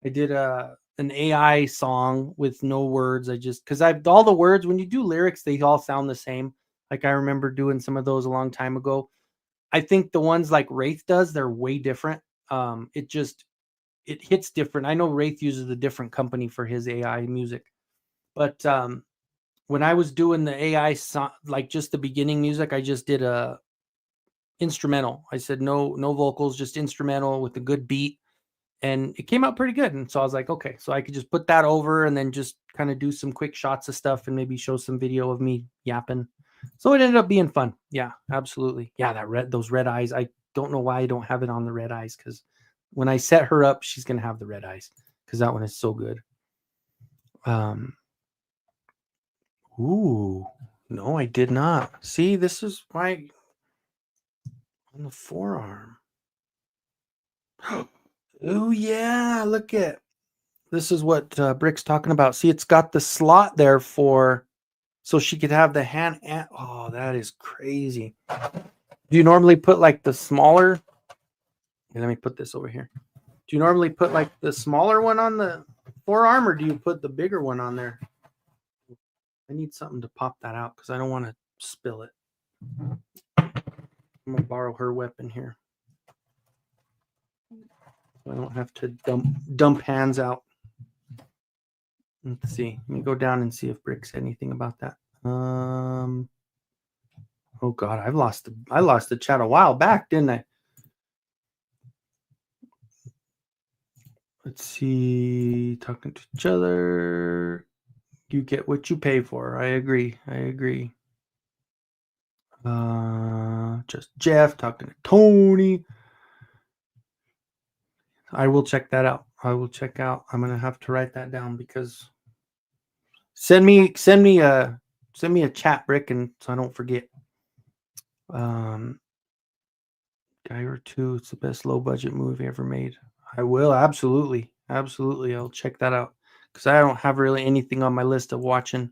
I did an AI song with no words. Because I've all the words, when you do lyrics, they all sound the same. Like, I remember doing some of those a long time ago. I think the ones like Wraith does, they're way different. It hits different. I know Wraith uses a different company for his AI music, but when I was doing the AI song, like just the beginning music, I just did a instrumental. I said no vocals, just instrumental with a good beat, and it came out pretty good. And so I was like, okay, so I could just put that over and then just kind of do some quick shots of stuff and maybe show some video of me yapping. So it ended up being fun. Yeah, absolutely. Yeah, those red eyes. I don't know why I don't have it on the red eyes, because when I set her up, she's gonna have the red eyes because that one is so good. Ooh, no, I did not. See, this is why on the forearm. Oh yeah, look at this is what Brick's talking about. See, it's got the slot there so she could have the hand. Oh, that is crazy. Do you normally put like the smaller? Here, let me put this over here. Do you normally put like the smaller one on the forearm, or do you put the bigger one on there? I need something to pop that out because I don't want to spill it. I'm gonna borrow her weapon here, so I don't have to dump hands out. Let's see. Let me go down and see if Brick said anything about that. Oh God, I lost the chat a while back, didn't I? Let's see. Talking to each other. You get what you pay for. I agree. Just Jeff talking to Tony. I will check that out. I'm gonna have to write that down because send me a chat, Brick, and so I don't forget. Guy or Two, it's the best low budget movie ever made. I will absolutely. I'll check that out because I don't have really anything on my list of watching.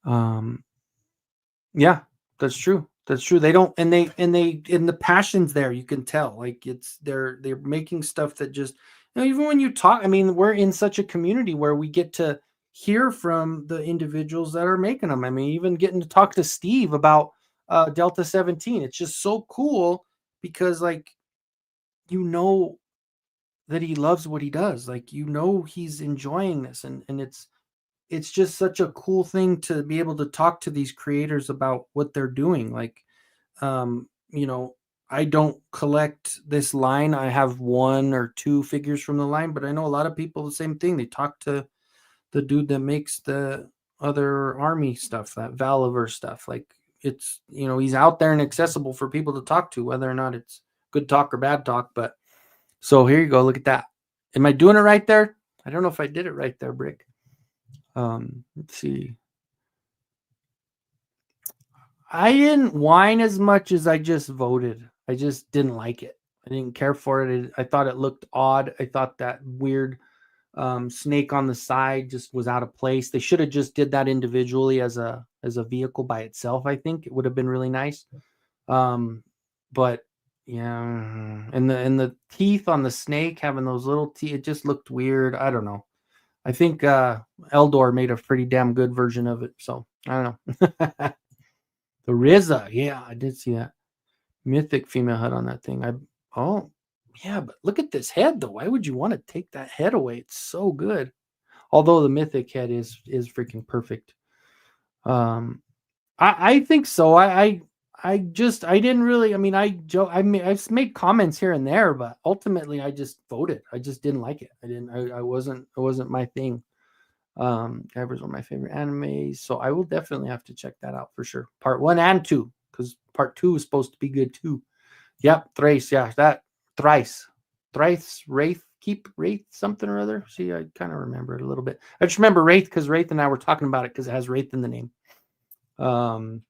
Yeah, that's true. They don't, and the passion's there. You can tell, like they're making stuff that just, even when you talk. I mean, we're in such a community where we get to hear from the individuals that are making them. I mean, even getting to talk to Steve about Delta 17. It's just so cool because, like, that he loves what he does. Like, he's enjoying this, and it's just such a cool thing to be able to talk to these creators about what they're doing. Like, I don't collect this line. I have one or two figures from the line, but I know a lot of people the same thing. They talk to the dude that makes the other army stuff, that Valiver stuff. Like it's, he's out there and accessible for people to talk to, whether or not it's good talk or bad talk. But so here you go. Look at that. Am I doing it right there? I don't know if I did it right there, Brick. Let's see. I didn't whine as much as I just voted. I just didn't like it. I didn't care for it. I thought it looked odd. I thought that weird snake on the side just was out of place. They should have just did that individually as a vehicle by itself. I think it would have been really nice. But yeah, and the teeth on the snake having those little teeth, it just looked weird. I don't know. I think Eldor made a pretty damn good version of it. So I don't know. The Rizza, yeah, I did see that. Mythic female head on that thing. Yeah, but look at this head though. Why would you want to take that head away? It's so good. Although the mythic head is freaking perfect. I think so. I didn't really. I mean, I've made comments here and there, but ultimately I just voted. I just didn't like it. I wasn't. It wasn't my thing. Driver's one of my favorite animes, so I will definitely have to check that out for sure. Part 1 and 2, because part 2 is supposed to be good too. Yep, Thrace, yeah, that Thrice, Wraith, keep Wraith something or other. See, I kind of remember it a little bit. I just remember Wraith because Wraith and I were talking about it because it has Wraith in the name. All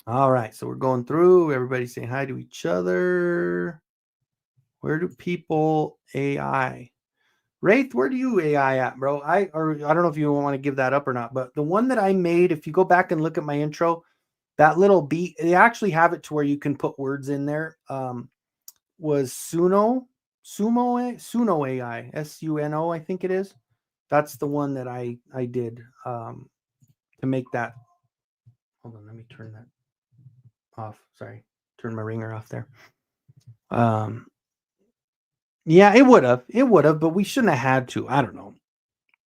right, so we're going through. Everybody's saying hi to each other. Where do people AI? Wraith, where do you AI at, bro? I don't know if you want to give that up or not, but the one that I made, if you go back and look at my intro, that little beat, they actually have it to where you can put words in there. Was Suno AI, SUNO, I think it is. That's the one that I did to make that. Hold on, let me turn that off. Sorry, turn my ringer off there. Yeah, it would have, but we shouldn't have had to. I don't know.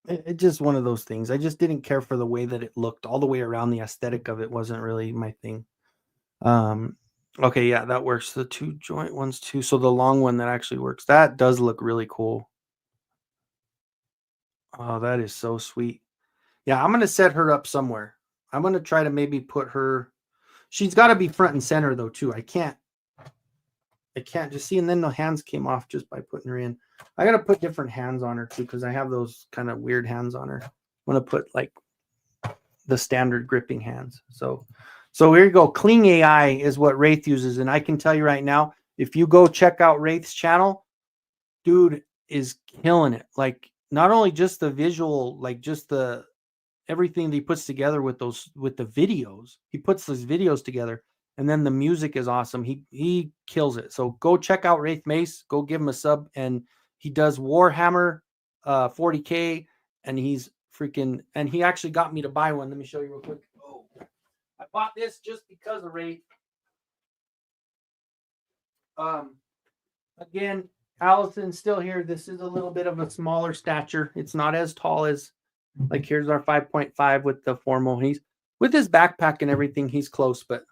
It just one of those things. I just didn't care for the way that it looked all the way around. The aesthetic of it wasn't really my thing. Okay, yeah, that works. The 2 joint ones too. So the long one that actually works. That does look really cool. Oh, that is so sweet. Yeah, I'm gonna set her up somewhere. I'm gonna try to maybe put her. She's got to be front and center though too. I can't just see. And then the hands came off just by putting her in. I got to put different hands on her too because I have those kind of weird hands on her. I'm gonna put like the standard gripping hands. So here you go. Kling AI is what Wraith uses, and I can tell you right now, if you go check out Wraith's channel, dude is killing it. Like not only just the visual, like just the everything that he puts together with the videos. He puts those videos together, and then the music is awesome. He kills it. So go check out Wraith Mace. Go give him a sub, and he does Warhammer 40K, and he's freaking. And he actually got me to buy one. Let me show you real quick. Oh, I bought this just because of Wraith. Again, Allison's still here. This is a little bit of a smaller stature. It's not as tall as. Like here's our 5.5 with the formal. He's with his backpack and everything. He's close, but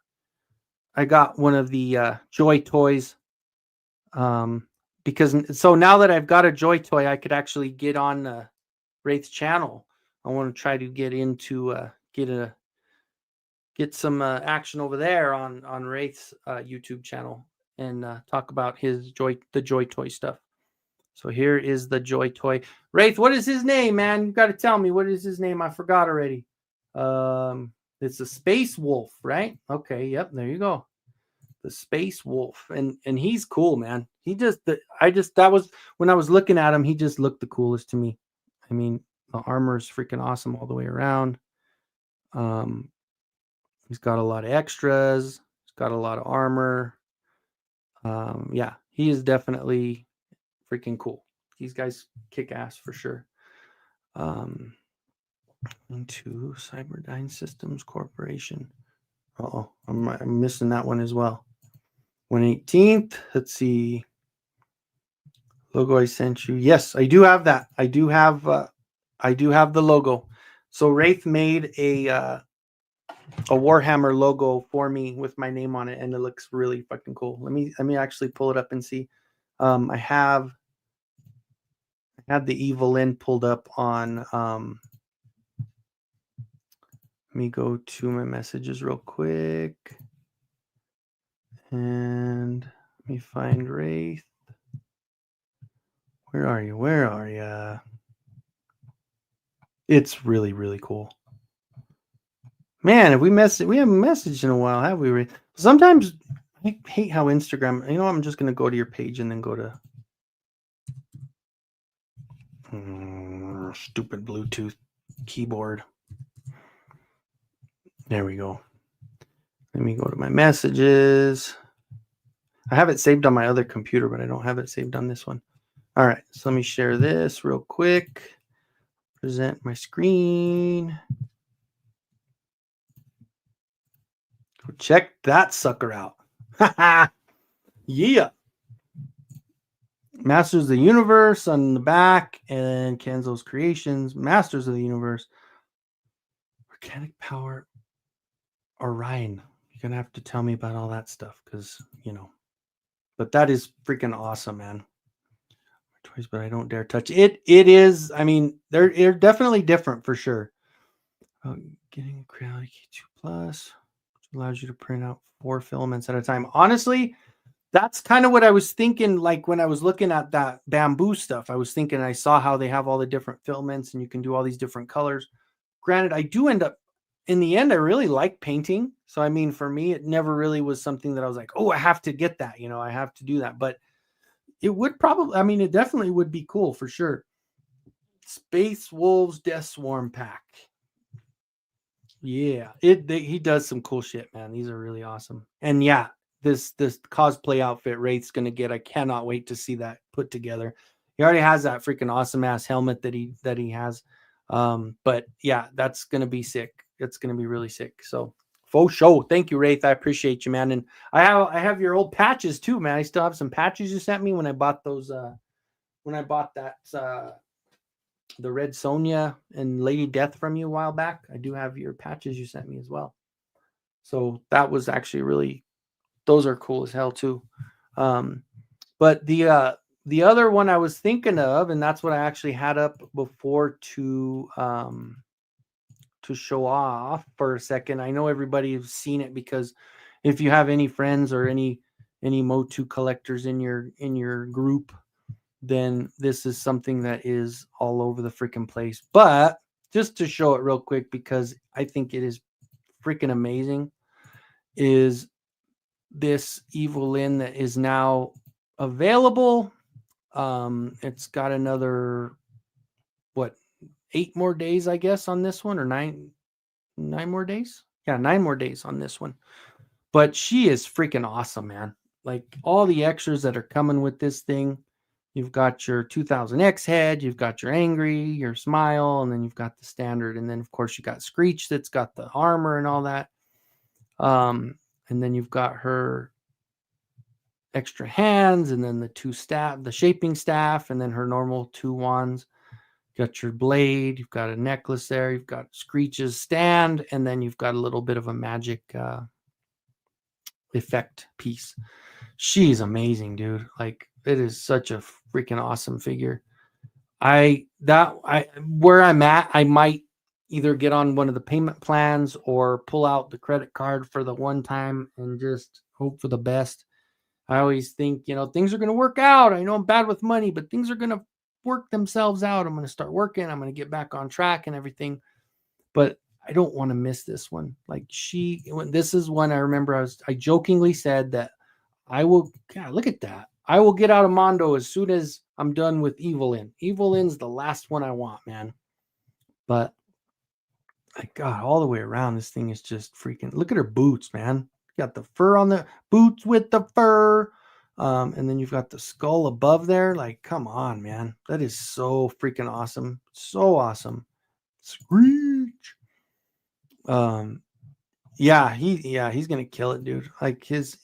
I got one of the Joy toys. Because so now that I've got a Joy toy, I could actually get on Wraith's channel. I want to try to get into get some action over there on Wraith's YouTube channel and talk about the Joy toy stuff. So here is the Joy toy. Wraith, what is his name, man? You got to tell me. What is his name? I forgot already. It's a Space Wolf, right? Okay, yep, there you go. The Space Wolf. And he's cool, man. That was when I was looking at him, he just looked the coolest to me. I mean, the armor is freaking awesome all the way around. He's got a lot of extras. He's got a lot of armor. Yeah, he is definitely freaking cool. These guys kick ass for sure. Into Cyberdyne Systems Corporation. I'm missing that one as well. 118th. Let's see. Logo I sent you. Yes, I do have that. I do have the logo. So Wraith made a Warhammer logo for me with my name on it, and it looks really fucking cool. Let me actually pull it up and see. I had the Evil Lyn pulled up on me go to my messages real quick. And let me find Wraith. Where are you? Where are you? It's really, really cool. Man, we haven't messaged in a while, have we? Sometimes I hate how Instagram, I'm just going to go to your page and then go to stupid Bluetooth keyboard. There we go. Let me go to my messages. I have it saved on my other computer, but I don't have it saved on this one. All right, so let me share this real quick. Present my screen. Go check that sucker out. Yeah. Masters of the Universe on the back, and Kenzo's Creations, Masters of the Universe. Organic Power, Orion. You're going to have to tell me about all that stuff because, but that is freaking awesome, man. Toys, but I don't dare touch it. It is, they're definitely different for sure. Getting Creality K2 Plus, which allows you to print out 4 filaments at a time. Honestly, that's kind of what I was thinking. Like when I was looking at that bamboo stuff, I was thinking, I saw how they have all the different filaments and you can do all these different colors. Granted, I do end up, in the end, I really like painting. So, for me, it never really was something that I was like, oh, I have to get that, I have to do that. But it would probably, it definitely would be cool for sure. Space Wolves Death Swarm pack. Yeah, he does some cool shit, man. These are really awesome. And yeah, this cosplay outfit Wraith's gonna get. I cannot wait to see that put together. He already has that freaking awesome ass helmet that he has. But yeah, that's gonna be sick. It's gonna be really sick. So faux show. Thank you, Wraith. I appreciate you, man. And I have your old patches too, man. I still have some patches you sent me when I bought those. When I bought that. The Red Sonja and Lady Death from you a while back. I do have your patches you sent me as well. So that was actually those are cool as hell too. But the other one I was thinking of, and that's what I actually had up before to show off for a second. I know everybody has seen it because if you have any friends or any Motu collectors in your group, then this is something that is all over the freaking place. But just to show it real quick, because I think it is freaking amazing, is this Evil Lyn that is now available. It's got another, 8 more days, I guess, on this one, or 9 more days. Yeah, 9 more days on this one. But she is freaking awesome, man. Like all the extras that are coming with this thing. You've got your 2000X head, you've got your angry, your smile, and then you've got the standard. And then, of course, you got Screech that's got the armor and all that. And then you've got her extra hands, and then the shaping staff, and then her normal 2 wands. You got your blade, you've got a necklace there, you've got Screech's stand, and then you've got a little bit of a magic effect piece. She's amazing, dude. Like, it is such a freaking awesome figure. Where I'm at, I might either get on one of the payment plans or pull out the credit card for the one time and just hope for the best. I always think, things are going to work out. I know I'm bad with money, but things are going to work themselves out. I'm going to start working. I'm going to get back on track and everything. But I don't want to miss this one. Like this is one I remember I jokingly said that I will, God, look at that. I will get out of Mondo as soon as I'm done with Evil Lyn. Evil Lyn's the last one I want, man. But God, all the way around, this thing is just freaking. Look at her boots, man. You got the fur on the boots with the fur. And then you've got the skull above there. Like, come on, man. That is so freaking awesome. So awesome. Screech. Yeah, he's gonna kill it, dude. Like his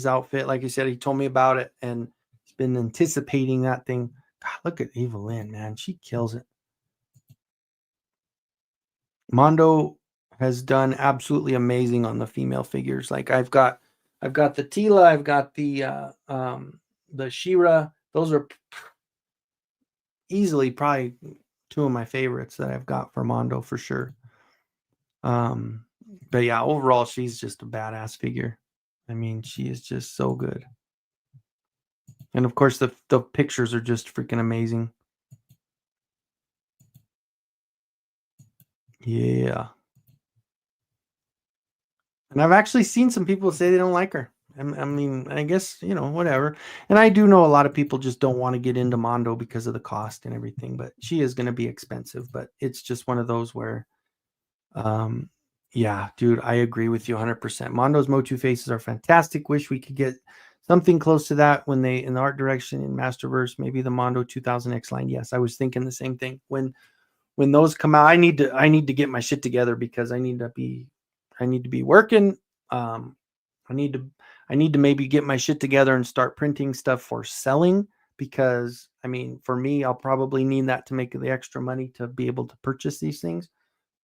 outfit, like you said, he told me about it and he's been anticipating that thing. God, look at Evil Lyn, man. She kills it. Mondo has done absolutely amazing on the female figures. Like I've got the Tila, I've got the She-Ra. Those are easily probably 2 of my favorites that I've got for Mondo for sure. But yeah, overall, she's just a badass figure. I mean, she is just so good. And of course, the pictures are just freaking amazing. Yeah. And I've actually seen some people say they don't like her. I mean, I guess, whatever. And I do know a lot of people just don't want to get into Mondo because of the cost and everything, but she is going to be expensive. But it's just one of those where, um, yeah, dude, I agree with you 100%. Mondo's Motu faces are fantastic. Wish we could get something close to that when they, in the art direction in Masterverse, maybe the Mondo 2000X line. Yes, I was thinking the same thing. When those come out, I need to get my shit together because I need to be working. Um, I need to maybe get my shit together and start printing stuff for selling because I mean, for me, I'll probably need that to make the extra money to be able to purchase these things.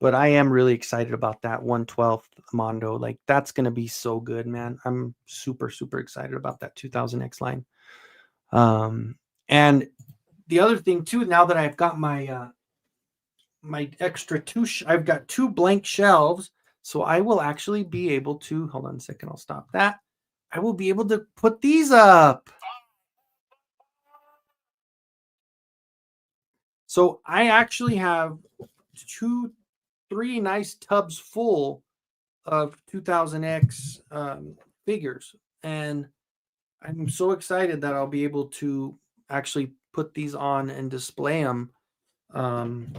But I am really excited about that 1/12 Mondo. Like that's gonna be so good, man. I'm super, super excited about that 2000X line. And the other thing too, now that I've got my extra I've got two blank shelves, so I will actually be able to hold on a second, I'll stop that. I will be able to put these up. So I actually have three nice tubs full of 2000X figures, and I'm so excited that I'll be able to actually put these on and display them. Um,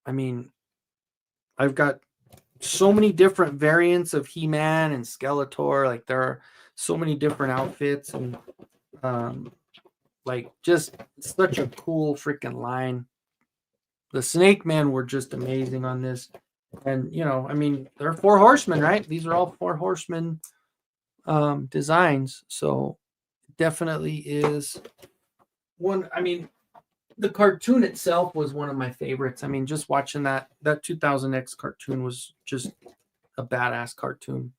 I mean, I've got so many different variants of He-Man and Skeletor. Like there are so many different outfits and like just such a cool freaking line. The Snake Men were just amazing on this. And I mean, they're four horsemen, right? These are all four horsemen designs. So definitely is one. I mean, the cartoon itself was one of my favorites. I mean, just watching that 2000X cartoon was just a badass cartoon.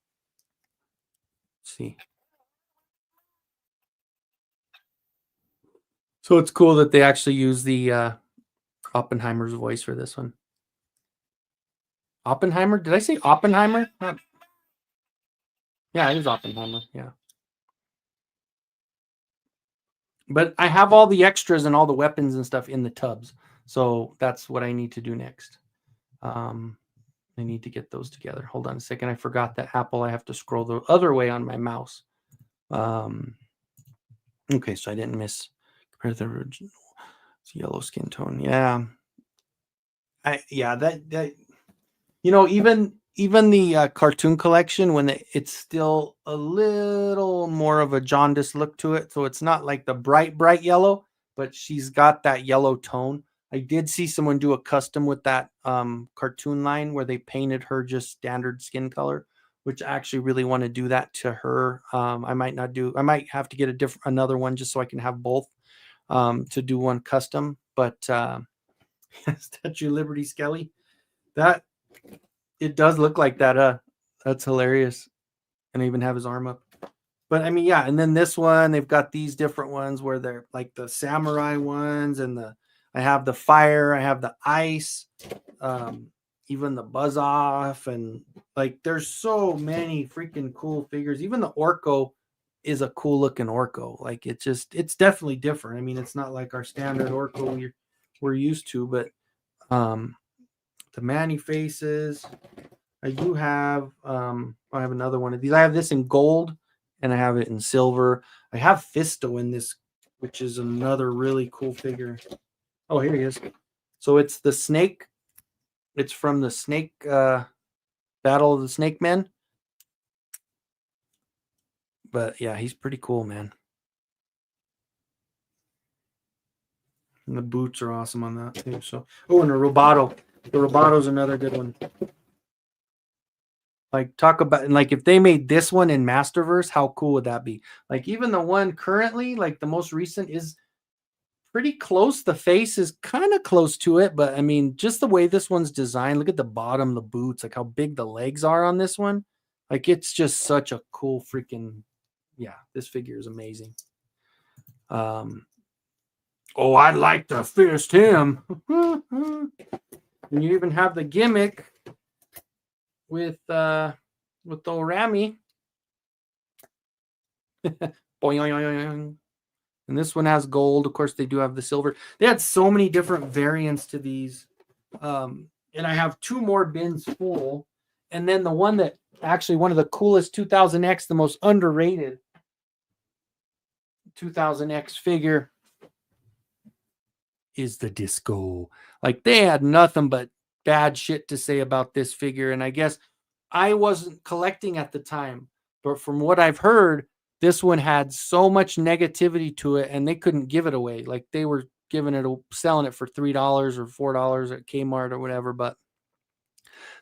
Let's see. So it's cool that they actually use the Oppenheimer's voice for this one. Oppenheimer? Did I say Oppenheimer? Yeah, it is Oppenheimer. Yeah. But I have all the extras and all the weapons and stuff in the tubs. So that's what I need to do next. I need to get those together. Hold on a second. I forgot that Apple. I have to scroll the other way on my mouse. Okay, so I didn't miss compared to the original. It's yellow skin tone. Yeah. That even the cartoon collection when it's still a little more of a jaundiced look to it, so it's not like the bright yellow, but she's got that yellow tone. I did see someone do a custom with that cartoon line where they painted her just standard skin color, which I actually really want to do that to her. I might have to get another one just so I can have both to do one custom. But Statue of Liberty Skelly, that it does look like that. That's hilarious. And even have his arm up. But I mean, yeah. And then this one, they've got these different ones where they're like the samurai ones, and I have the fire, I have the ice, even the buzz off, and like there's so many freaking cool figures. Even the Orko is a cool looking Orko. Like it's definitely different. I mean, it's not like our standard Orko we're used to, but the Manny faces. I do have I have another one of these. I have this in gold and I have it in silver. I have Fisto in this, which is another really cool figure. Oh, here he is. So it's the snake. It's from the snake Battle of the Snake Men. But yeah, he's pretty cool, man. And the boots are awesome on that too. So and the Roboto. The Roboto's another good one. Like talk about like if they made this one in Masterverse, how cool would that be? Like even the one currently, like the most recent is pretty close. The face is kind of close to it, but I mean, just the way this one's designed, look at the bottom, the boots, like how big the legs are on this one. Like it's just such a cool freaking this figure is amazing. I'd like to fist him. And you even have the gimmick with the Orami. Boing. And this one has gold. Of course, they do have the silver. They had so many different variants to these. And I have 2 more bins full. And then the one that actually one of the coolest 2000X, the most underrated 2000X figure is the Disco. Like, they had nothing but bad shit to say about this figure. And I guess I wasn't collecting at the time, but from what I've heard, this one had so much negativity to it and they couldn't give it away. Like, they were selling it for $3 or $4 at Kmart or whatever. But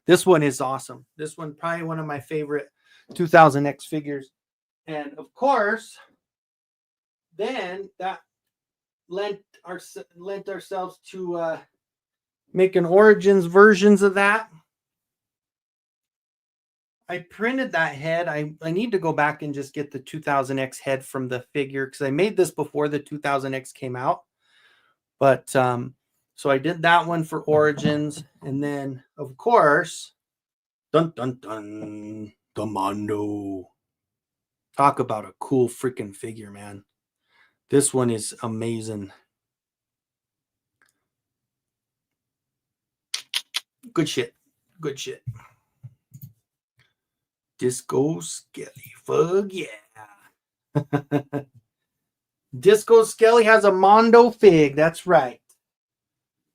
this one is awesome. This one, probably one of my favorite 2000X figures. And of course, then that lent ourselves to making Origins versions of that. I printed that head. I need to go back and just get the 2000X head from the figure because I made this before the 2000X came out. But so I did that one for Origins. And then, of course, dun dun dun, the Mondo. Talk about a cool freaking figure, man. This one is amazing. Good shit. Good shit. Disco Skelly. Fuck yeah. Disco Skelly has a Mondo fig. That's right.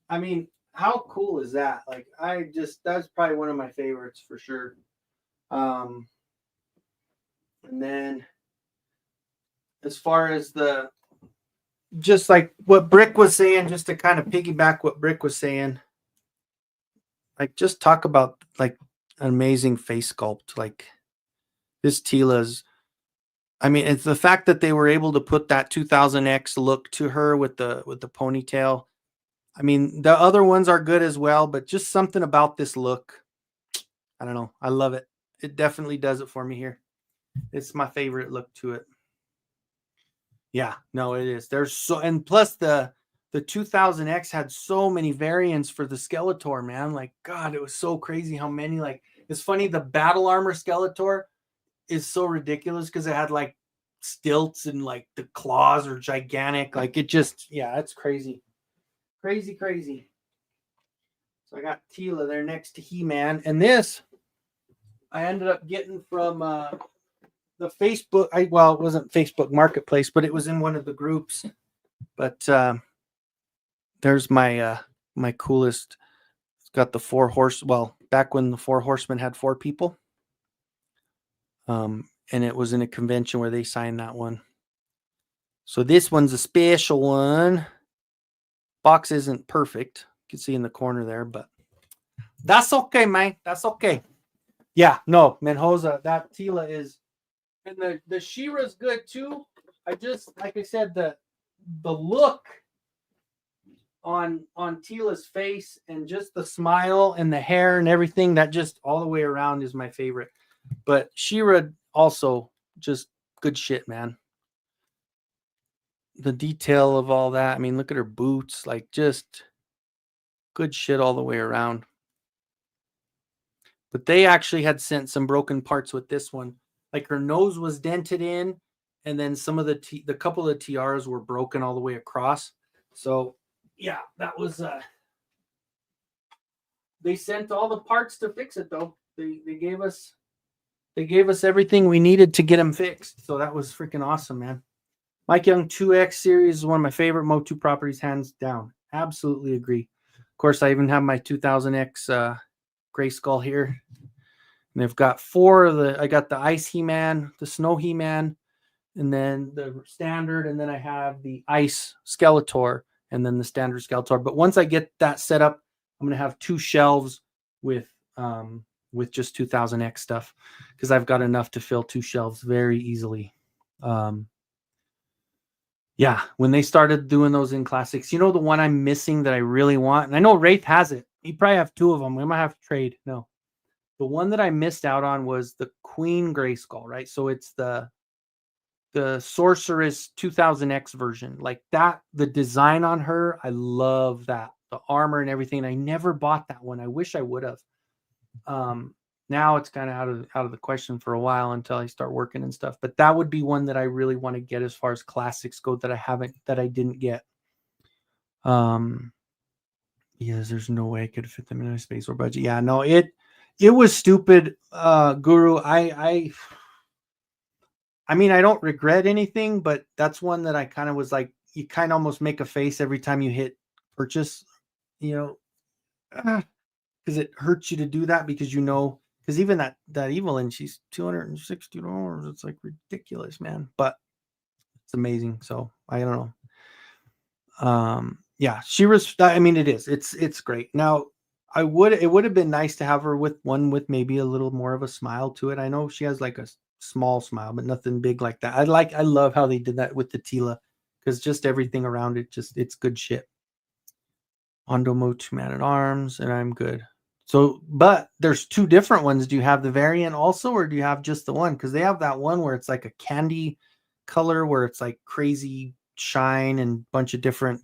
I mean, how cool is that? Like, that's probably one of my favorites for sure. And then as far as just like what Brick was saying, just to kind of piggyback what Brick was saying, like, just talk about like an amazing face sculpt. Like, this Tila's, I mean, it's the fact that they were able to put that 2000X look to her with the ponytail. I mean, the other ones are good as well, but just something about this look, I don't know. I love it. It definitely does it for me here. It's my favorite look to it. Yeah, no, it is. And plus the 2000X had so many variants for the Skeletor, man. Like, God, it was so crazy how many. Like, it's funny, the battle armor Skeletor is so ridiculous because it had like stilts and like the claws are gigantic. Like, it just, yeah, it's crazy. Crazy. So I got Tila there next to He-Man. And this I ended up getting from the Facebook. It wasn't Facebook Marketplace, but it was in one of the groups. But there's my my coolest. It's got the 4 horse. Well, back when the 4 horsemen had 4 people. And it was in a convention where they signed that one. So this one's a special one. Box isn't perfect. You can see in the corner there, but that's okay, man. That's okay. Yeah, no, Menhoza, that Tila is, and the She-Ra's good too. I just, like I said, the look on Tila's face and just the smile and the hair and everything, that just all the way around is my favorite. But She-Ra also just good shit, man. The detail of all that. I mean, look at her boots, like, just good shit all the way around. But they actually had sent some broken parts with this one. Like, her nose was dented in, and then some of the couple of tiaras were broken all the way across. So yeah, that was they sent all the parts to fix it though. They gave us everything we needed to get them fixed. So that was freaking awesome, man. Mike Young 2X series is one of my favorite Motu properties, hands down. Absolutely agree. Of course, I even have my 2000X Gray Skull here. And they've got 4 of I got the Ice He-Man, the Snow He-Man, and then the standard, and then I have the Ice Skeletor, and then the standard Skeletor. But once I get that set up, I'm going to have 2 shelves with just 2000X stuff, because I've got enough to fill 2 shelves very easily. Yeah, when they started doing those in classics, the one I'm missing that I really want, and I know Wraith has it. You probably have 2 of them. We might have to trade. No. The one that I missed out on was the Queen Grayskull, right? So it's the Sorceress 2000X version. Like that, the design on her, I love that. The armor and everything. I never bought that one. I wish I would have. Now it's kind of out of the question for a while until I start working and stuff. But that would be one that I really want to get as far as classics go that I didn't get. Yes, there's no way I could fit them in a space or budget. Yeah, no, it was stupid, Guru. I mean, I don't regret anything, but that's one that I kind of was like, you kind of almost make a face every time you hit purchase, you know, because it hurts you to do that because because even that Evelyn, she's $260. It's like ridiculous, man. But it's amazing. So I don't know. Yeah, she was. I mean, it is. It's great. Now, it would have been nice to have her with one with maybe a little more of a smile to it. I know she has like a small smile, but nothing big like that. I love how they did that with the Tila because just everything around it, it's good shit. Hondo Moch Man at Arms, and I'm good. So, but there's two different ones. Do you have the variant also, or do you have just the one? Because they have that one where it's like a candy color, where it's like crazy shine and bunch of different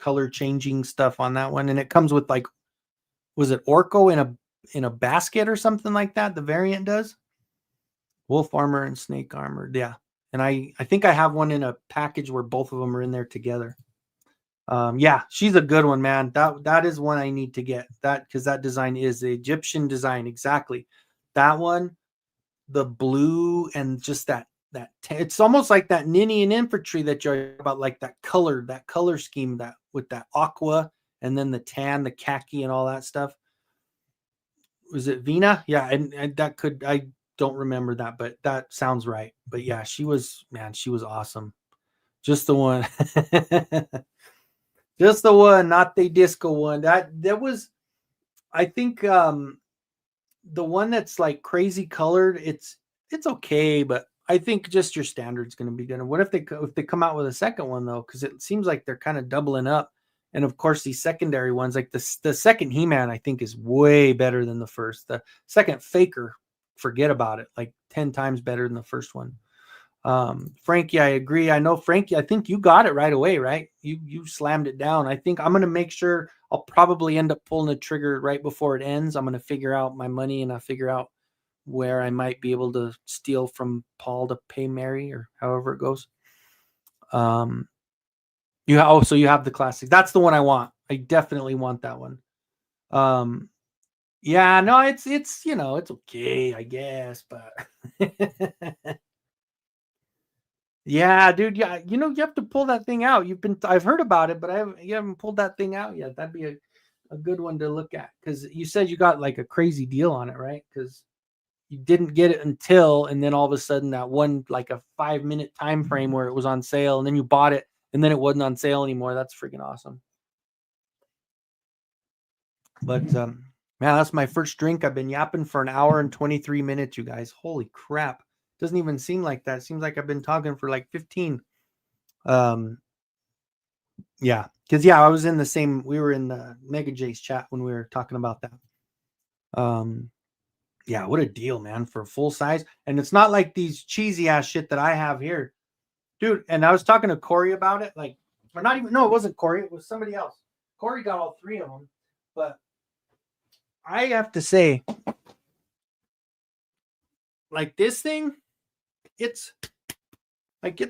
color changing stuff on that one, and it comes with like, was it Orko in a basket or something like that? The variant does wolf armor and snake armor, yeah. And I think I have one in a package where both of them are in there together. Yeah, she's a good one, man. That is one I need to get that because that design is the Egyptian design exactly. That one, the blue and just it's almost like that Ninian infantry that you're about, like that color scheme that with that aqua and then the tan, the khaki, and all that stuff. Was it Vina? Yeah, and that I don't remember that, but that sounds right. But yeah, she was awesome. Just the one. Just the one, not the disco one. That was, I think, the one that's like crazy colored. It's okay, but I think just your standard's going to be good. And what if they come out with a second one though? Because it seems like they're kind of doubling up. And of course, these secondary ones, like the second He-Man, I think is way better than the first. The second Faker, forget about it, like 10 times better than the first one. Frankie, I agree. I know, Frankie, I think you got it right away, right? You slammed it down. I think I'm going to make sure I'll probably end up pulling the trigger right before it ends. I'm going to figure out my money and I'll figure out where I might be able to steal from Paul to pay Mary or however it goes. So you have the classic. That's the one I want. I definitely want that one. Yeah, no, it's it's okay, I guess, but yeah, dude. Yeah, you have to pull that thing out. I've heard about it, but you haven't pulled that thing out yet. That'd be a good one to look at because you said you got like a crazy deal on it, right? Because you didn't get it and then all of a sudden that one like a 5-minute time frame where it was on sale, and then you bought it, and then it wasn't on sale anymore. That's freaking awesome. But man, that's my first drink. I've been yapping for an hour and 23 minutes, you guys. Holy crap. Doesn't even seem like that. It seems like I've been talking for like 15. Yeah, because we were in the Mega J's chat when we were talking about that. Yeah, what a deal, man, for full size. And it's not like these cheesy ass shit that I have here, dude. And I was talking to Corey about it, like, or not even, no, it wasn't Corey, it was somebody else. Corey got all three of them, but I have to say, like, this thing, it's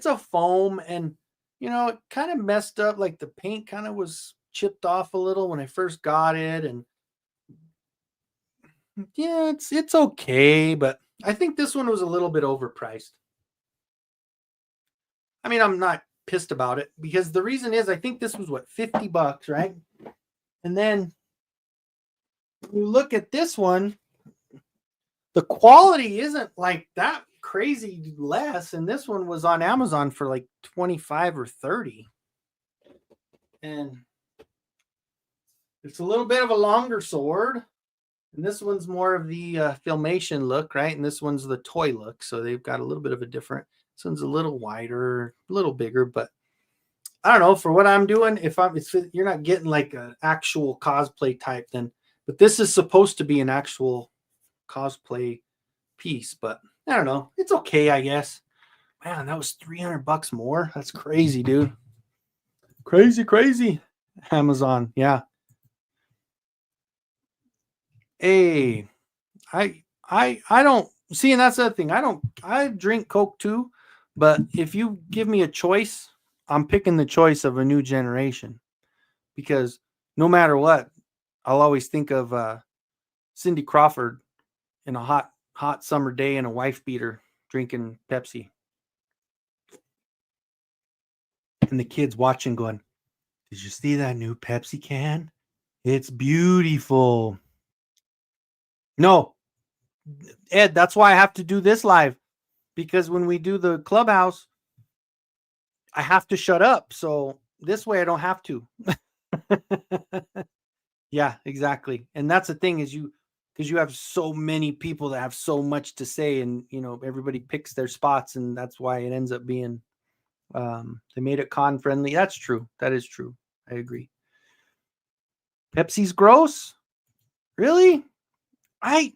a foam, and it kind of messed up. Like the paint kind of was chipped off a little when I first got it, and yeah, it's okay, but I think this one was a little bit overpriced. I mean, I'm not pissed about it because the reason is I think this was what, $50, right? And then you look at this one, the quality isn't like that crazy less, and this one was on Amazon for like 25 or 30. And it's a little bit of a longer sword. And this one's more of the Filmation look, right? And this one's the toy look. So they've got a little bit of a different. This one's a little wider, a little bigger, but I don't know. For what I'm doing, you're not getting like an actual cosplay type, then. But this is supposed to be an actual cosplay piece. But I don't know. It's okay, I guess. Man, that was $300 more. That's crazy, dude. Crazy. Amazon, yeah. Hey, I don't see, and that's the other thing. I drink Coke too, but if you give me a choice, I'm picking the choice of a new generation because no matter what, I'll always think of Cindy Crawford in a hot summer day in a wife beater drinking Pepsi, and the kids watching, going, "Did you see that new Pepsi can? It's beautiful." No, Ed, that's why I have to do this live because when we do the clubhouse, I have to shut up. So this way I don't have to. Yeah, exactly. And that's the thing is because you have so many people that have so much to say and everybody picks their spots and that's why it ends up being they made it con friendly. That's true. That is true. I agree. Pepsi's gross? Really? I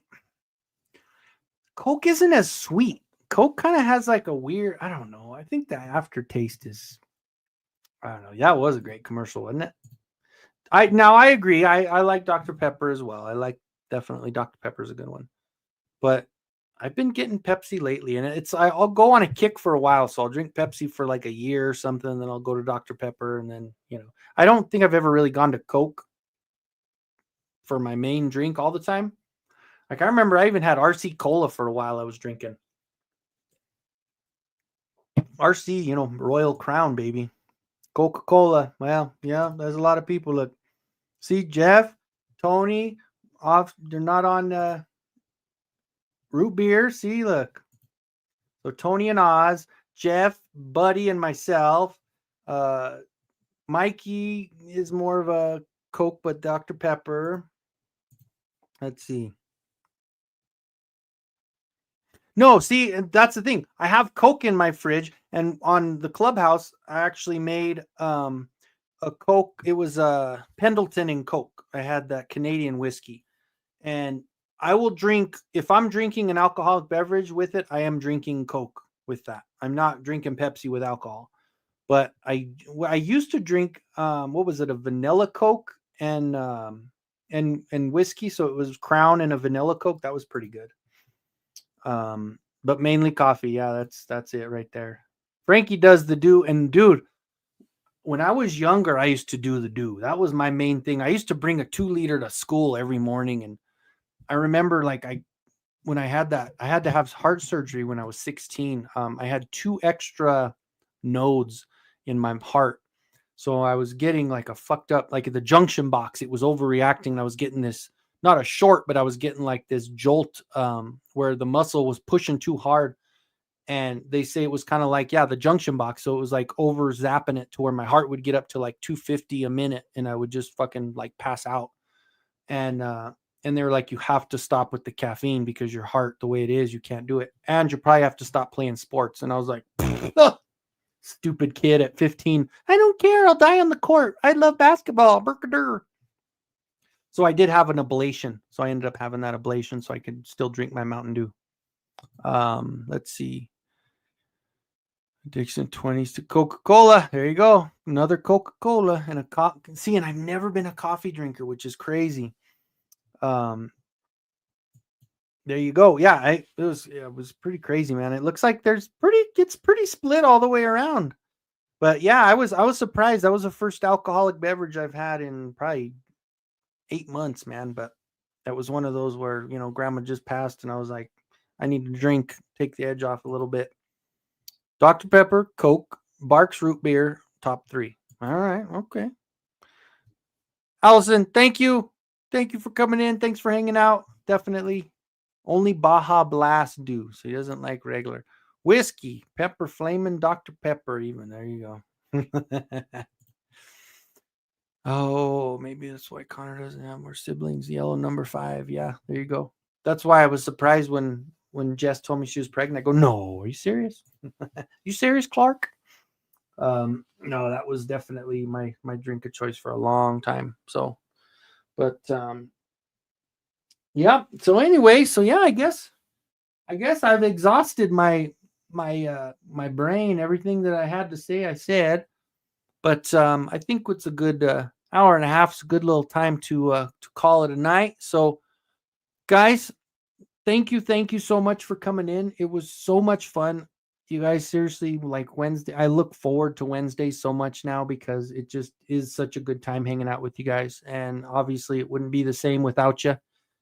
Coke isn't as sweet. Coke kind of has like a weird, I don't know. I think the aftertaste is I don't know. Yeah, it was a great commercial, wasn't it? I agree. I like Dr. Pepper as well. I like definitely Dr. Pepper is a good one. But I've been getting Pepsi lately, and I'll go on a kick for a while. So I'll drink Pepsi for like a year or something, and then I'll go to Dr. Pepper, and then I don't think I've ever really gone to Coke for my main drink all the time. Like I remember I even had RC Cola for a while I was drinking. RC, Royal Crown, baby. Coca-Cola. Well, yeah, there's a lot of people. Look, see Jeff, Tony, off. They're not on root beer. See, look. So Tony and Oz, Jeff, Buddy, and myself. Uh, Mikey is more of a Coke, but Dr. Pepper. Let's see. No, see, that's the thing. I have Coke in my fridge, and on the clubhouse, I actually made a Coke. It was Pendleton and Coke. I had that Canadian whiskey, and I will drink if I'm drinking an alcoholic beverage with it. I am drinking Coke with that. I'm not drinking Pepsi with alcohol. But I used to drink what was it, a vanilla Coke and whiskey. So it was Crown and a vanilla Coke. That was pretty good. But mainly coffee. Yeah, that's it right there. Frankie does the do, and dude, when I was younger, I used to do the do. That was my main thing. I used to bring a 2 liter to school every morning, and I remember like when I had that, I had to have heart surgery when I was 16. I had 2 extra nodes in my heart. So I was getting like a fucked up, like the junction box, it was overreacting. And I was getting this, not a short, but I was getting like this jolt where the muscle was pushing too hard. And they say it was kind of like, yeah, the junction box. So it was like over zapping it to where my heart would get up to like 250 a minute and I would just fucking like pass out. And they were like, you have to stop with the caffeine because your heart, the way it is, you can't do it. And you probably have to stop playing sports. And I was like, stupid kid at 15. I don't care. I'll die on the court. I love basketball. Burkadur. So I did have an ablation. So I ended up having that ablation so I could still drink my Mountain Dew. Let's see. Addiction 20s to Coca-Cola. There you go. Another Coca-Cola and a coffee. See, and I've never been a coffee drinker, which is crazy. There you go. Yeah, it was pretty crazy, man. It looks like it's pretty split all the way around. But yeah, I was surprised. That was the first alcoholic beverage I've had in probably 8 months, man. But that was one of those where, grandma just passed and I was like, I need to drink, take the edge off a little bit. Dr. Pepper, Coke, Barks root beer, top 3. All right, okay. Allison, thank you. Thank you for coming in. Thanks for hanging out. Definitely. Only Baja Blast do. So he doesn't like regular. Whiskey, pepper, flaming Dr. Pepper, even. There you go. Oh, maybe that's why Connor doesn't have more siblings. Yellow number 5. Yeah, there you go. That's why I was surprised when Jess told me she was pregnant. I go, no, are you serious? You serious, Clark? No, that was definitely my drink of choice for a long time. So, but yeah. So anyway, so yeah, I guess I've exhausted my brain. Everything that I had to say, I said. But I think it's a good hour and a half is a good little time to call it a night. So, guys, thank you so much for coming in. It was so much fun. You guys, seriously, like Wednesday, I look forward to Wednesday so much now because it just is such a good time hanging out with you guys. And obviously, it wouldn't be the same without you.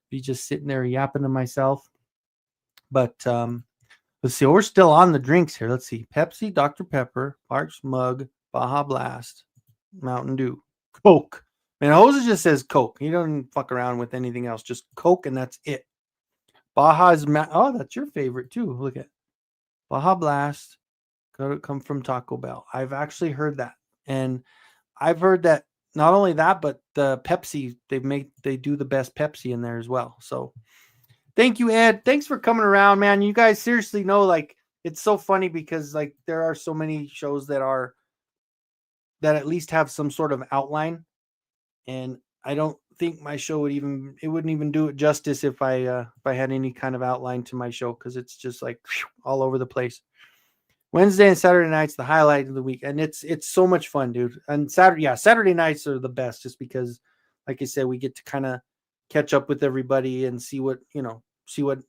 Be just sitting there yapping to myself. But let's see, we're still on the drinks here. Let's see, Pepsi, Dr. Pepper, Parks Mug, Baja Blast, Mountain Dew, Coke. And Jose just says Coke. He doesn't fuck around with anything else. Just Coke, and that's it. Baja's oh, that's your favorite too. Look at Baja Blast. Come from Taco Bell. I've actually heard that, and I've heard that not only that, but the Pepsi they do the best Pepsi in there as well. So thank you, Ed. Thanks for coming around, man. You guys seriously know, like, it's so funny because like there are so many shows that at least have some sort of outline, and I don't think my show wouldn't even do it justice if I had any kind of outline to my show, because it's just like all over the place. Wednesday and Saturday nights, the highlight of the week, and it's so much fun, dude. And Saturday nights are the best, just because, like I said, we get to kind of catch up with everybody and see what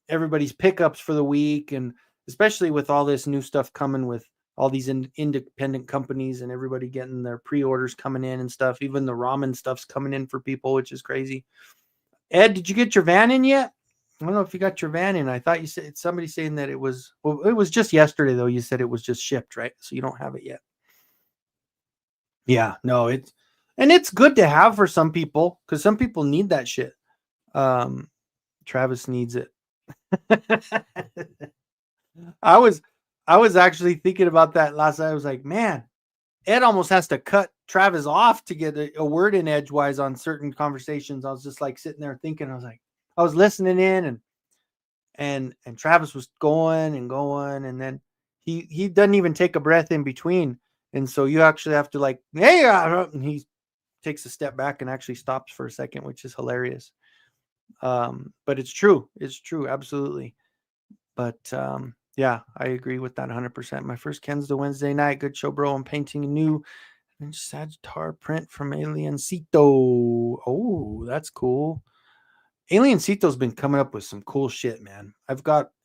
everybody's pickups for the week, and especially with all this new stuff coming with all these independent companies and everybody getting their pre-orders coming in and stuff. Even the ramen stuff's coming in for people, which is crazy. Ed, did you get your van in yet? I don't know if you got your van in. I thought you said somebody saying that it was just yesterday though. You said it was just shipped, right? So you don't have it yet. Yeah, no, it's good to have for some people, because some people need that shit. Travis needs it. I was actually thinking about that last night. I was like, man, Ed almost has to cut Travis off to get a word in edgewise on certain conversations. I was just like sitting there thinking, I was listening in, and Travis was going and going, and then he doesn't even take a breath in between. And so you actually have to like, hey, and he takes a step back and actually stops for a second, which is hilarious. But it's true. It's true. Absolutely. But yeah, I agree with that 100%. My first Kenzo Wednesday night. Good show, bro. I'm painting a new Sagittar print from Aliencito. Oh, that's cool. Aliencito's been coming up with some cool shit, man.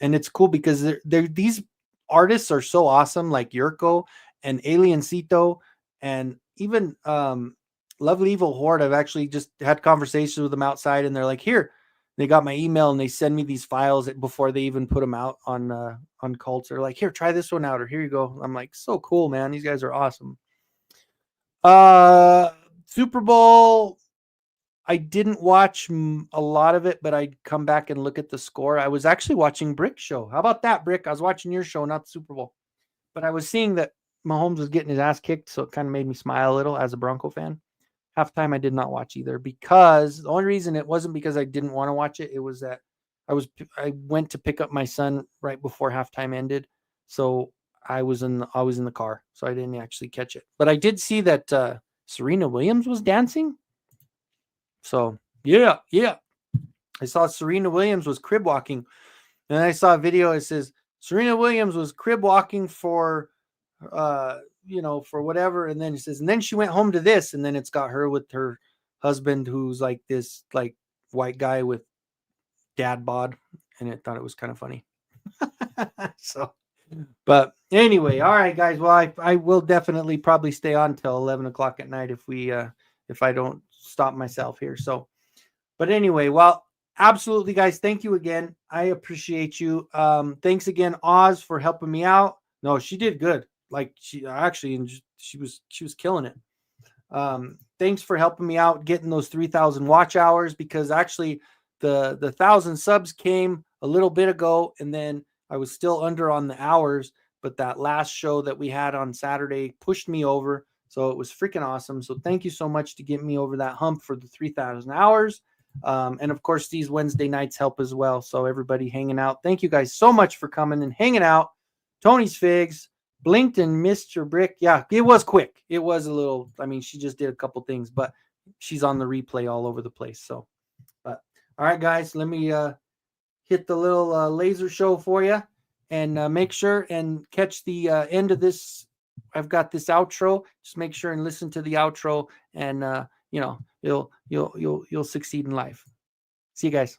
And it's cool because these artists are so awesome, like Yurko and Aliencito, and even Lovely Evil Horde. I've actually just had conversations with them outside, and they're like, here, they got my email and they send me these files before they even put them out on Cults. They're like, here, try this one out, or here you go. I'm like, so cool, man. These guys are awesome. Super Bowl, I didn't watch a lot of it, but I'd come back and look at the score. I was actually watching Brick's show. How about that, Brick? I was watching your show, not the Super Bowl. But I was seeing that Mahomes was getting his ass kicked, so it kind of made me smile a little as a Bronco fan. Halftime I did not watch either, because the only reason it wasn't because I didn't want to watch it. It was that I went to pick up my son right before halftime ended. So I was in the car, so I didn't actually catch it. But I did see that Serena Williams was dancing. So yeah. I saw Serena Williams was crib walking. And I saw a video. It says Serena Williams was crib walking for for whatever. And then it says, and then she went home to this, and then it's got her with her husband, who's like this like white guy with dad bod. And I thought it was kind of funny. So, but anyway, all right, guys. Well, I will definitely probably stay on till 11 o'clock at night if I don't stop myself here. So, but anyway, well, absolutely, guys. Thank you again. I appreciate you. Thanks again, Oz, for helping me out. No, she did good. Like she was killing it. Thanks for helping me out getting those 3,000 watch hours, because actually the 1,000 subs came a little bit ago, and then I was still under on the hours, but that last show that we had on Saturday pushed me over. So it was freaking awesome. So thank you so much to get me over that hump for the 3,000 hours. And of course, these Wednesday nights help as well. So everybody hanging out, thank you guys so much for coming and hanging out. Tony's Figs, blinked and Mr. Brick. Yeah, it was quick. It was a little, she just did a couple things, but she's on the replay all over the place. So, but all right, guys, let me hit the little laser show for you, and make sure and catch the end of this. I've got this outro. Just make sure and listen to the outro, and you'll succeed in life. See you guys.